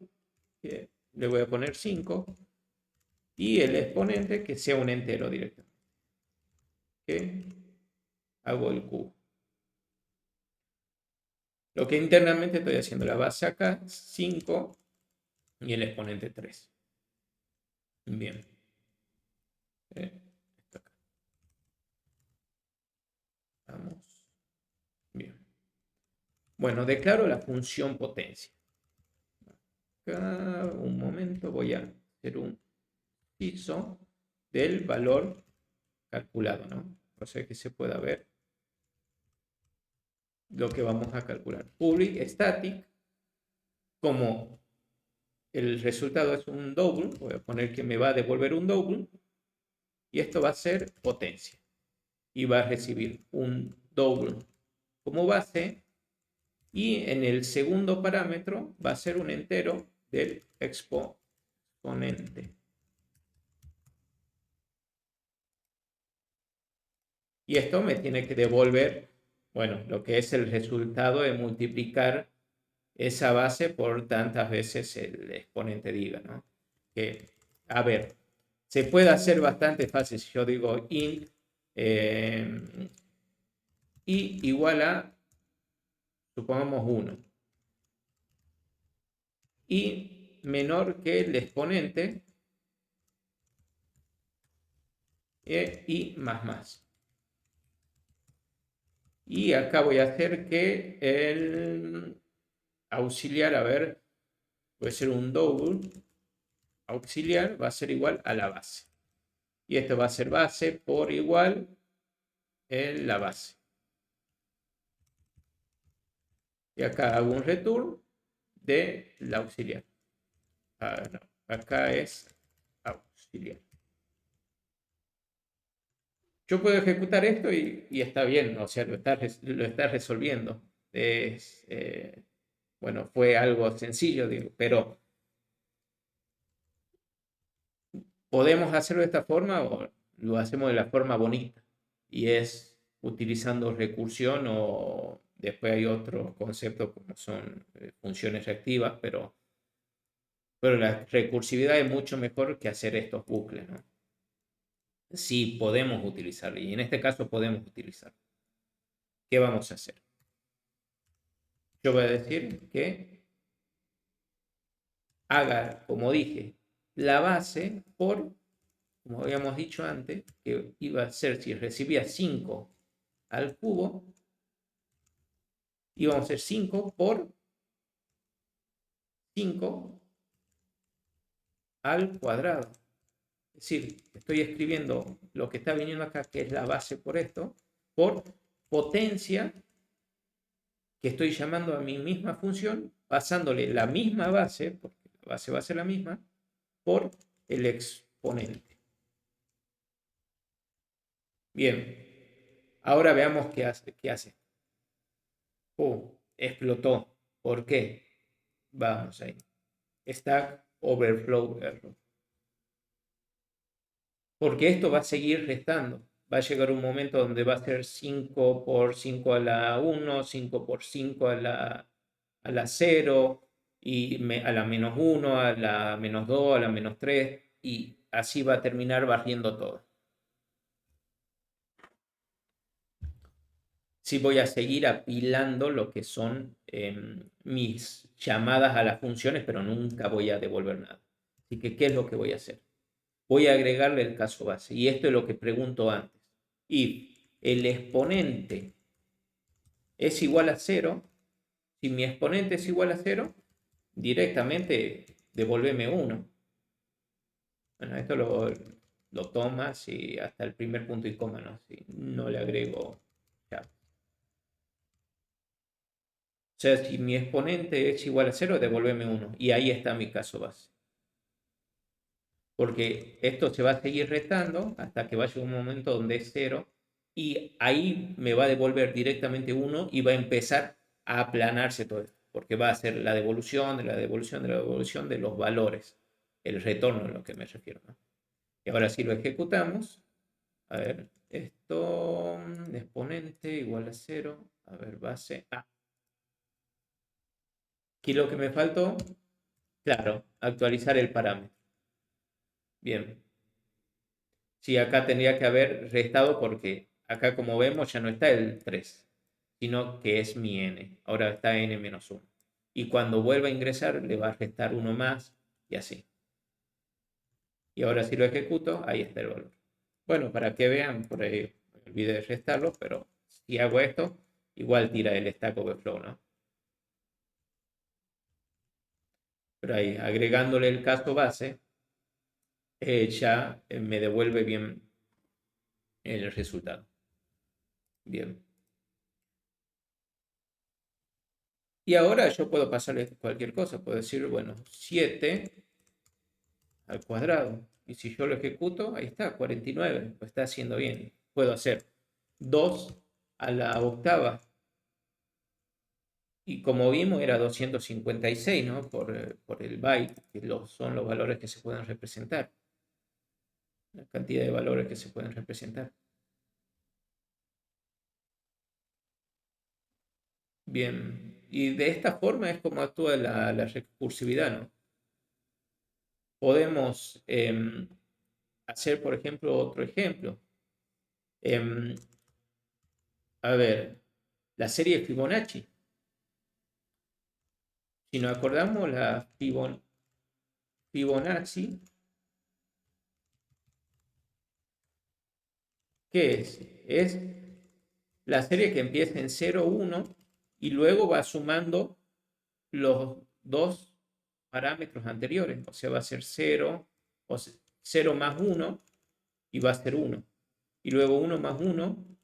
que le voy a poner 5, y el exponente que sea un entero directamente. Que hago el cubo. Lo que internamente estoy haciendo, la base acá, 5, y el exponente 3. Bien. Esto acá. Vamos. Bien. Bueno, declaro la función potencia. Acá, un momento, voy a hacer un iso del valor calculado, ¿no? O sea que se pueda ver lo que vamos a calcular. Public static, como el resultado es un double, voy a poner que me va a devolver un double, y esto va a ser potencia. Y va a recibir un double como base, y en el segundo parámetro va a ser un entero del exponente. Y esto me tiene que devolver, bueno, lo que es el resultado de multiplicar esa base por tantas veces el exponente diga, ¿no? Que, a ver, se puede hacer bastante fácil si yo digo int i igual a, supongamos 1, y menor que el exponente y más. Y acá voy a hacer que el auxiliar, a ver, puede ser un double, auxiliar va a ser igual a la base. Y esto va a ser base por igual en la base. Y acá hago un return de la auxiliar. No, acá es auxiliar. Yo puedo ejecutar esto y está bien, o sea, lo está resolviendo. Bueno, fue algo sencillo, digo, pero podemos hacerlo de esta forma o lo hacemos de la forma bonita. Y es utilizando recursión o después hay otros conceptos como son funciones reactivas, pero la recursividad es mucho mejor que hacer estos bucles, ¿no? Sí, podemos utilizarlo y en este caso podemos utilizarlo. ¿Qué vamos a hacer? Yo voy a decir que haga, como dije, la base por, como habíamos dicho antes, que iba a ser si recibía 5 al cubo, íbamos a hacer 5 por 5 al cuadrado. Es decir, estoy escribiendo lo que está viniendo acá, que es la base por esto, por potencia que estoy llamando a mi misma función, pasándole la misma base, porque la base va a ser la misma, por el exponente. Bien, ahora veamos qué hace. Explotó. ¿Por qué? Vamos ahí. Stack Overflow Error. Porque esto va a seguir restando. Va a llegar un momento donde va a ser 5 por 5 a la 1, 5 por 5 a la 0, y a la menos 1, a la menos 2, a la menos 3, y así va a terminar barriendo todo. Sí, voy a seguir apilando lo que son mis llamadas a las funciones, pero nunca voy a devolver nada. Así que, ¿qué es lo que voy a hacer? Voy a agregarle el caso base. Y esto es lo que pregunto antes. If el exponente es igual a 0, si mi exponente es igual a 0, directamente devolveme 1. Bueno, esto lo tomas y hasta el primer punto y coma, ¿no? Si no le agrego ya. O sea, si mi exponente es igual a 0, devuélveme 1. Y ahí está mi caso base. Porque esto se va a seguir restando hasta que vaya un momento donde es 0. Y ahí me va a devolver directamente 1 y va a empezar a aplanarse todo esto. Porque va a ser la devolución de la devolución de la devolución de los valores. El retorno a lo que me refiero, ¿no? Y ahora si lo ejecutamos, a ver, esto, exponente igual a 0. A ver, base. Aquí lo que me faltó, claro, actualizar el parámetro. Bien. Sí, acá tendría que haber restado porque acá, como vemos, ya no está el 3, sino que es mi n. Ahora está n-1. Y cuando vuelva a ingresar, le va a restar 1 más y así. Y ahora si lo ejecuto, ahí está el valor. Bueno, para que vean, por ahí me olvidé de restarlo, pero si hago esto, igual tira el Stack Overflow, ¿no? Pero ahí, agregándole el caso base, ya me devuelve bien el resultado. Bien. Y ahora yo puedo pasarle cualquier cosa. Puedo decir, bueno, 7 al cuadrado. Y si yo lo ejecuto, ahí está, 49. Lo está haciendo bien. Puedo hacer 2 a la octava. Y como vimos, era 256, ¿no? Por el byte, que son los valores que se pueden representar. La cantidad de valores que se pueden representar. Bien, y de esta forma es como actúa la recursividad, ¿no? Podemos hacer, por ejemplo, otro ejemplo. Em, a ver, la serie Fibonacci. Si nos acordamos, la Fibonacci, ¿qué es? Es la serie que empieza en 0, 1 y luego va sumando los dos parámetros anteriores. O sea, va a ser 0, o 0 más 1 y va a ser 1. Y luego 1 más 1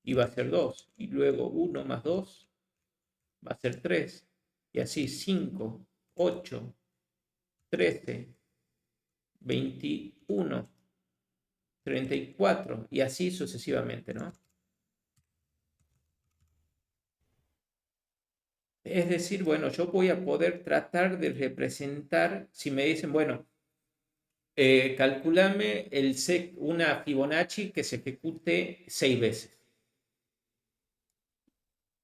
y va a ser 2. Y luego 1 más 2 va a ser 3. Y así 5, 8, 13, 21, 34 y así sucesivamente, ¿no? Es decir, bueno, yo voy a poder tratar de representar, si me dicen, bueno, calculame una Fibonacci que se ejecute 6 veces.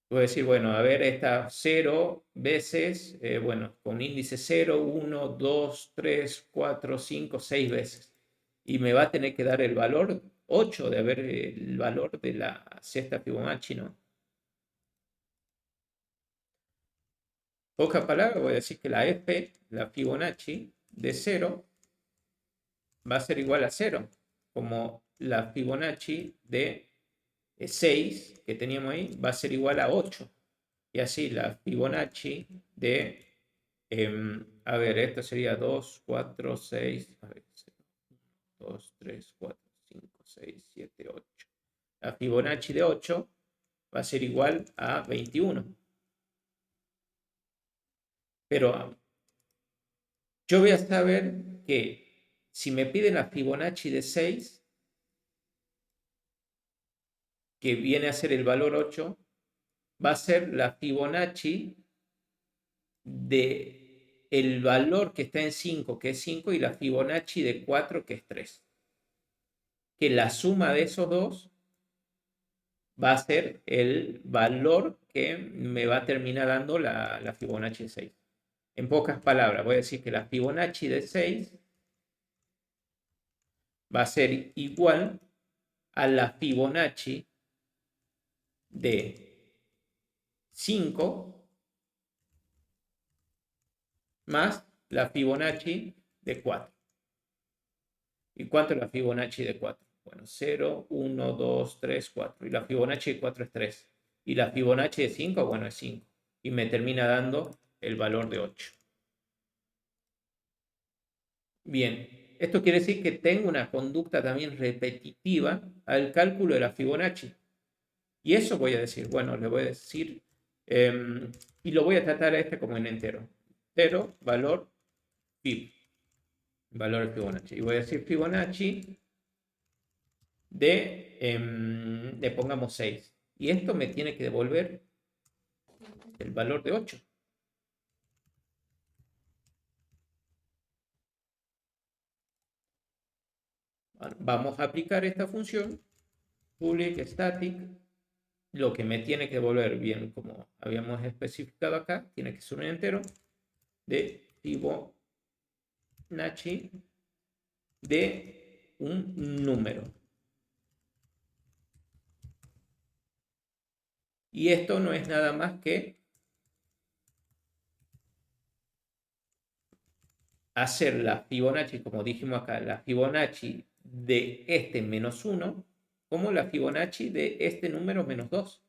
Voy a decir, bueno, a ver, esta 0 veces, bueno, con índice 0, 1, 2, 3, 4, 5, 6 veces. Y me va a tener que dar el valor 8 de haber el valor de la sexta Fibonacci, ¿no? Pocas palabras, voy a decir que la F, la Fibonacci de 0, va a ser igual a 0, como la Fibonacci de 6 que teníamos ahí va a ser igual a 8. Y así la Fibonacci de, a ver, esto sería 2, 4, 6, a ver, 2, 3, 4, 5, 6, 7, 8. La Fibonacci de 8 va a ser igual a 21. Pero yo voy a saber que si me piden la Fibonacci de 6, que viene a ser el valor 8, va a ser la Fibonacci de el valor que está en 5, que es 5, y la Fibonacci de 4, que es 3. Que la suma de esos dos va a ser el valor que me va a terminar dando la Fibonacci de 6. En pocas palabras, voy a decir que la Fibonacci de 6 va a ser igual a la Fibonacci de 5 más la Fibonacci de 4. ¿Y cuánto es la Fibonacci de 4? Bueno, 0, 1, 2, 3, 4. Y la Fibonacci de 4 es 3. Y la Fibonacci de 5, bueno, es 5. Y me termina dando el valor de 8. Bien, esto quiere decir que tengo una conducta también repetitiva al cálculo de la Fibonacci. Y eso voy a decir, bueno, le voy a decir, y lo voy a tratar a este como en entero. Entero, valor, Fib. Valor de Fibonacci. Y voy a decir Fibonacci le pongamos 6. Y esto me tiene que devolver el valor de 8. Bueno, vamos a aplicar esta función, public static. Lo que me tiene que devolver, bien, como habíamos especificado acá, tiene que ser un entero de Fibonacci de un número. Y esto no es nada más que hacer la Fibonacci, como dijimos acá, la Fibonacci de este menos 1, como la Fibonacci de este número menos 2.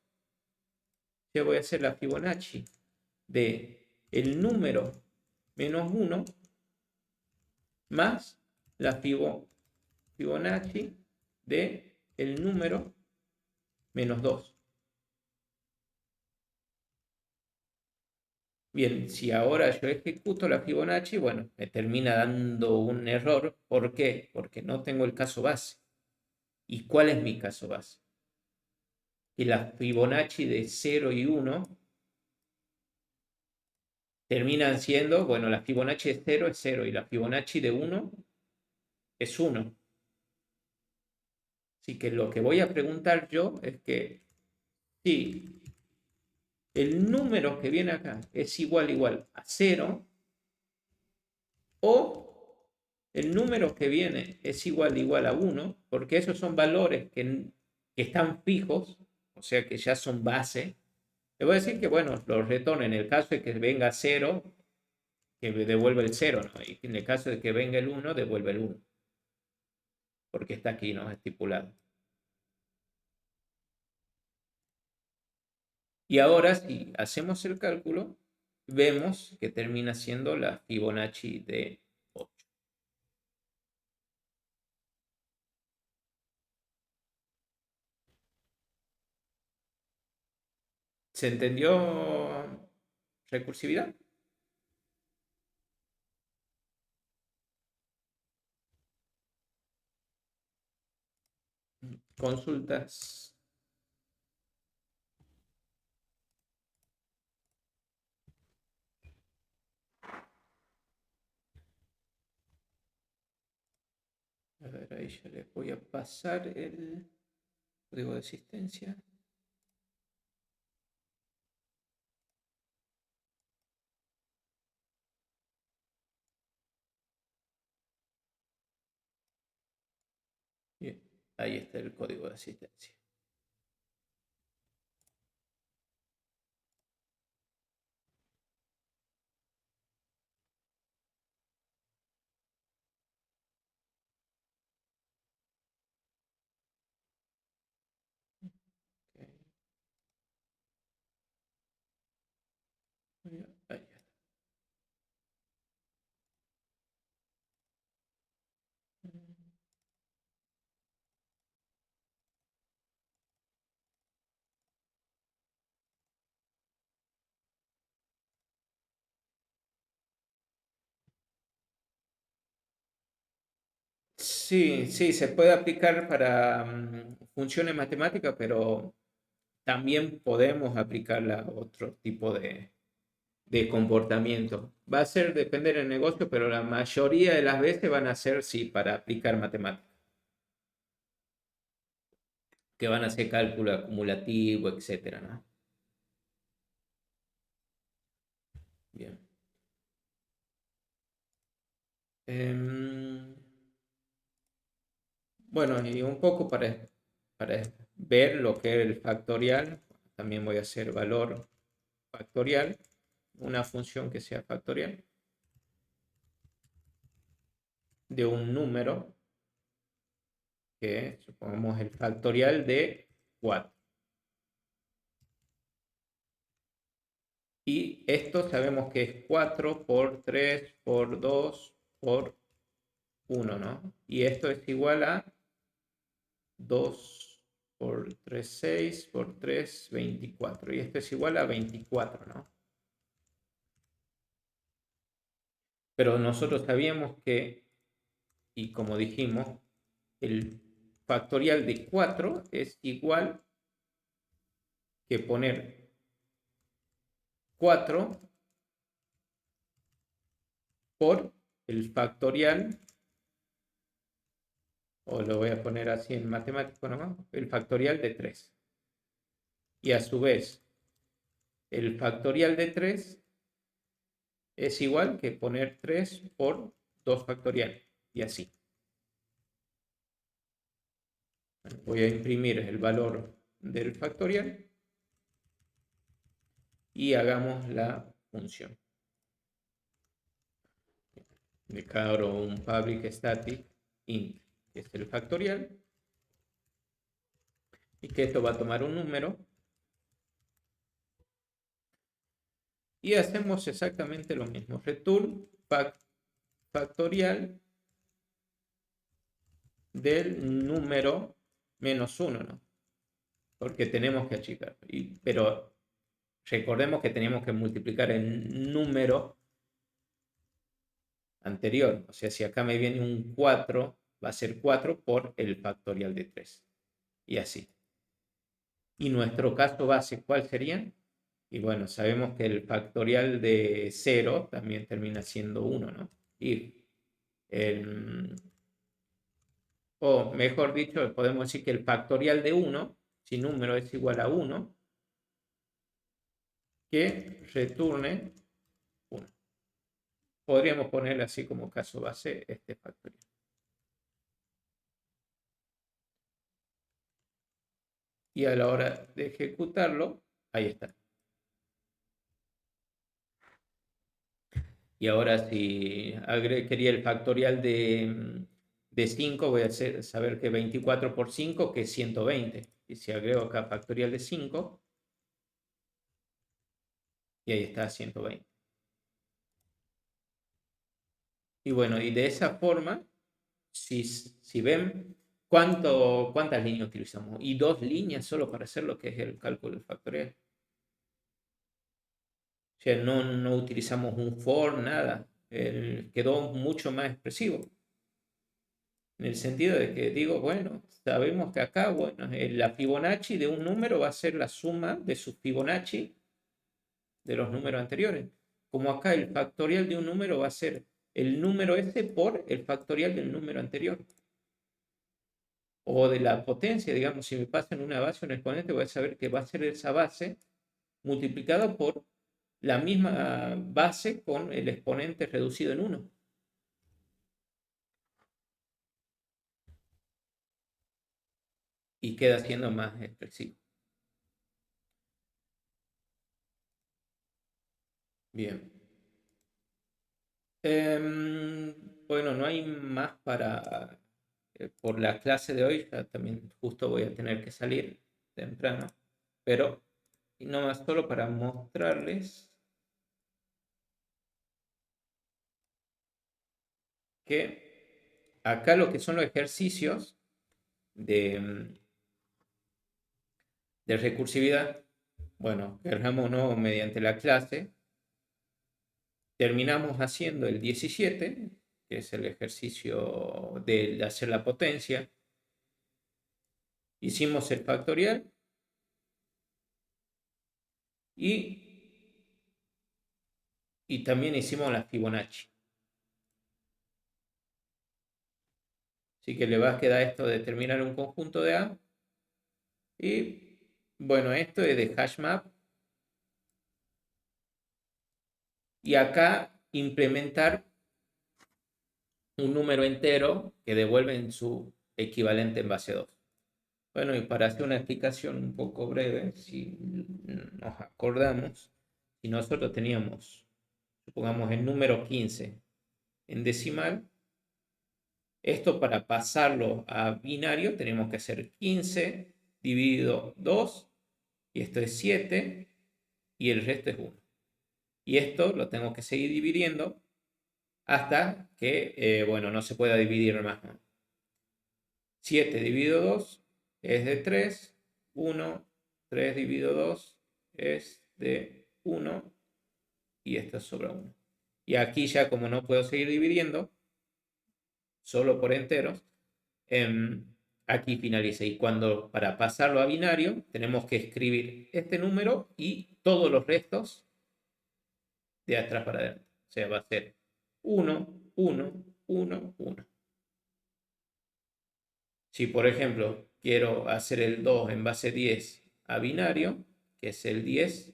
Yo voy a hacer la Fibonacci de el número menos 1 más la Fibonacci de el número menos 2. Bien, si ahora yo ejecuto la Fibonacci, bueno, me termina dando un error. ¿Por qué? Porque no tengo el caso base. ¿Y cuál es mi caso base? Que la Fibonacci de 0 y 1 terminan siendo, bueno, la Fibonacci de 0 es 0 y la Fibonacci de 1 es 1. Así que lo que voy a preguntar yo es que si el número que viene acá es igual a 0 o el número que viene es igual a 1, porque esos son valores que están fijos, o sea que ya son base. Le voy a decir que, bueno, los retorno en el caso de que venga 0, que devuelve el 0, ¿no? Y en el caso de que venga el 1, devuelve el 1. Porque está aquí, ¿no? Estipulado. Y ahora, si hacemos el cálculo, vemos que termina siendo la Fibonacci de 8. ¿Se entendió recursividad? Consultas. A ver, ahí ya les voy a pasar el código de asistencia. Bien, ahí está el código de asistencia. Okay. Ahí está. Sí, sí, se puede aplicar para funciones matemáticas, pero también podemos aplicarla a otro tipo de comportamiento. Va a ser depender del negocio, pero la mayoría de las veces van a ser, sí, para aplicar matemáticas. Que van a hacer cálculo acumulativo, etcétera, ¿no? Bien. Bueno, y un poco para ver lo que es el factorial, también voy a hacer valor factorial, una función que sea factorial de un número que supongamos el factorial de 4. Y esto sabemos que es 4 por 3 por 2 por 1, ¿no? Y esto es igual a 2 por 3, 6 por 3, 24. Y esto es igual a 24, ¿no? Pero nosotros sabíamos que, y como dijimos, el factorial de 4 es igual que poner 4 por el factorial, o lo voy a poner así en matemático nomás, el factorial de 3. Y a su vez, el factorial de 3 es igual que poner 3 por 2 factorial, y así. Voy a imprimir el valor del factorial y hagamos la función. Declaro un public static int, que es el factorial, y que esto va a tomar un número. Y hacemos exactamente lo mismo. Return factorial del número menos 1, ¿no? Porque tenemos que achicar. Pero recordemos que tenemos que multiplicar el número anterior. O sea, si acá me viene un 4, va a ser 4 por el factorial de 3. Y así. Y nuestro caso base, ¿cuál sería? Y bueno, sabemos que el factorial de 0 también termina siendo 1, ¿no? O mejor dicho, podemos decir que el factorial de 1, si número es igual a 1, que retorne 1. Podríamos poner así como caso base este factorial. Y a la hora de ejecutarlo, ahí está. Y ahora si quería el factorial de 5, voy a saber que 24 por 5, que es 120. Y si agrego acá factorial de 5, y ahí está 120. Y bueno, y de esa forma, si ven cuántas líneas utilizamos, y 2 líneas solo para hacer lo que es el cálculo del factorial. O sea, no utilizamos un for, nada. Quedó mucho más expresivo. En el sentido de que digo, bueno, sabemos que acá, bueno, la Fibonacci de un número va a ser la suma de sus Fibonacci de los números anteriores. Como acá el factorial de un número va a ser el número ese por el factorial del número anterior. O de la potencia, digamos, si me pasan una base o un exponente, voy a saber que va a ser esa base multiplicada por la misma base con el exponente reducido en 1. Y queda siendo más expresivo. Bien. Bueno, no hay más para por la clase de hoy. Ya también justo voy a tener que salir temprano. Pero no más solo para mostrarles que acá lo que son los ejercicios de recursividad, bueno, queramos o no, mediante la clase, terminamos haciendo el 17, que es el ejercicio de hacer la potencia. Hicimos el factorial y también hicimos la Fibonacci. Así que le va a quedar esto de determinar un conjunto de A. Y bueno, esto es de HashMap. Y acá implementar un número entero que devuelve en su equivalente en base 2. Bueno, y para hacer una explicación un poco breve, si nos acordamos, si nosotros teníamos, supongamos, el número 15 en decimal, esto para pasarlo a binario tenemos que hacer 15 dividido 2, y esto es 7, y el resto es 1. Y esto lo tengo que seguir dividiendo hasta que, bueno, no se pueda dividir más, ¿no? 7 dividido 2 es de 3, 1, 3 dividido 2 es de 1, y esto sobra 1. Y aquí ya como no puedo seguir dividiendo, solo por enteros, aquí finaliza. Y cuando para pasarlo a binario, tenemos que escribir este número y todos los restos de atrás para adelante. O sea, va a ser 1, 1, 1, 1. Si, por ejemplo, quiero hacer el 2 en base 10 a binario, que es el 10,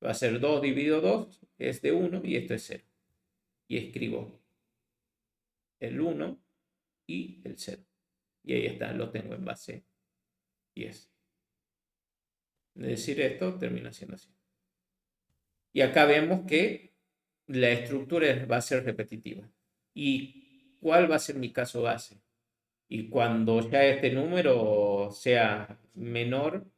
va a ser 2 dividido 2, que es de 1, y esto es 0. Y escribo el 1 y el 0. Y ahí está, lo tengo en base 10. Es decir, esto termina siendo así. Y acá vemos que la estructura va a ser repetitiva. ¿Y cuál va a ser mi caso base? Y cuando ya este número sea menor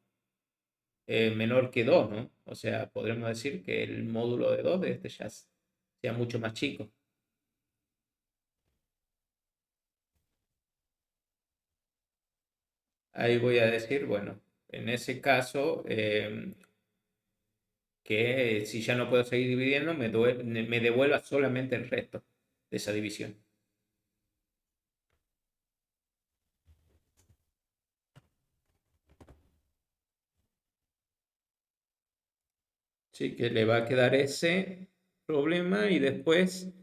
que 2, ¿no? O sea, podremos decir que el módulo de 2 de este ya sea mucho más chico. Ahí voy a decir, bueno, en ese caso, que si ya no puedo seguir dividiendo, me devuelva solamente el resto de esa división. Sí, que le va a quedar ese problema, y después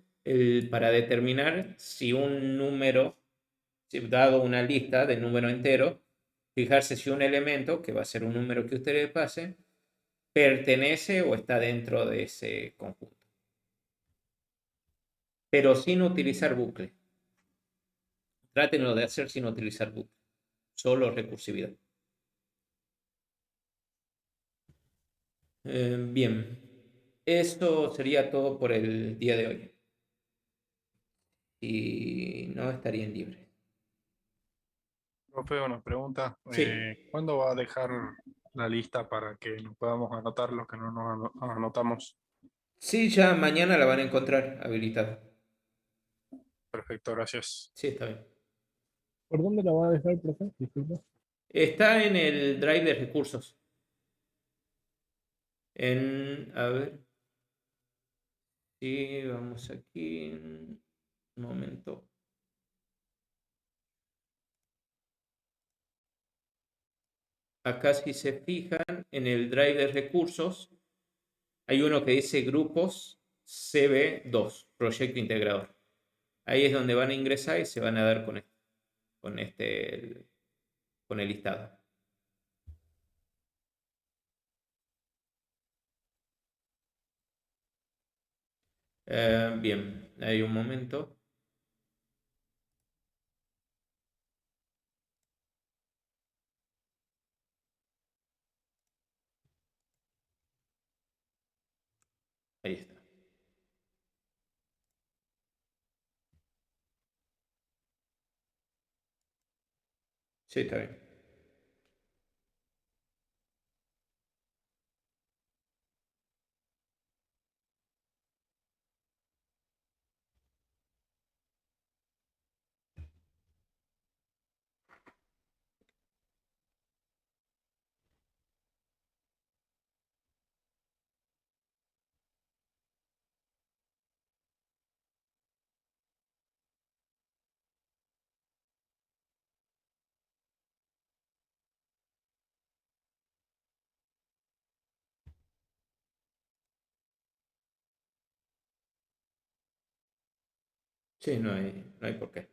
para determinar si un número, dado una lista de número entero, fijarse si un elemento, que va a ser un número que ustedes pasen, pertenece o está dentro de ese conjunto. Pero sin utilizar bucle. Trátenlo de hacer sin utilizar bucle. Solo recursividad. Bien. Esto sería todo por el día de hoy. Y no estarían libres. Profe, una pregunta. Sí. ¿Cuándo va a dejar la lista para que nos podamos anotar los que no nos anotamos? Sí, ya mañana la van a encontrar habilitada. Perfecto, gracias. Sí, está bien. ¿Por dónde la va a dejar, profe? Disculpa. Está en el drive de recursos. A ver. Sí, vamos aquí. Un momento. Acá si se fijan en el drive de recursos, hay uno que dice grupos CB2, proyecto integrador. Ahí es donde van a ingresar y se van a dar con el listado. Bien, hay un momento. Ahí está. Sí, está bien. Sí, no hay por qué.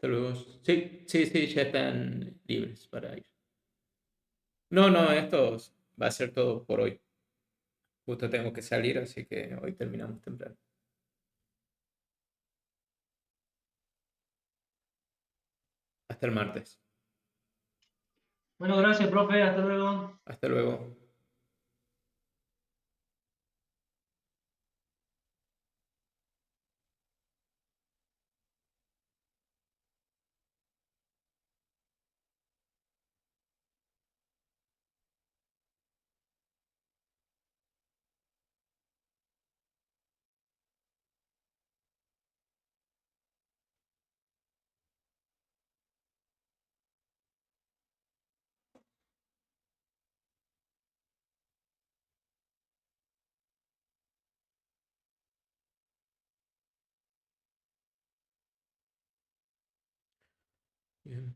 Hasta luego. Sí, sí, sí, ya están libres para ir. No, no, esto va a ser todo por hoy. Justo tengo que salir, así que hoy terminamos temprano. Hasta el martes. Bueno, gracias, profe. Hasta luego. Hasta luego. Bien.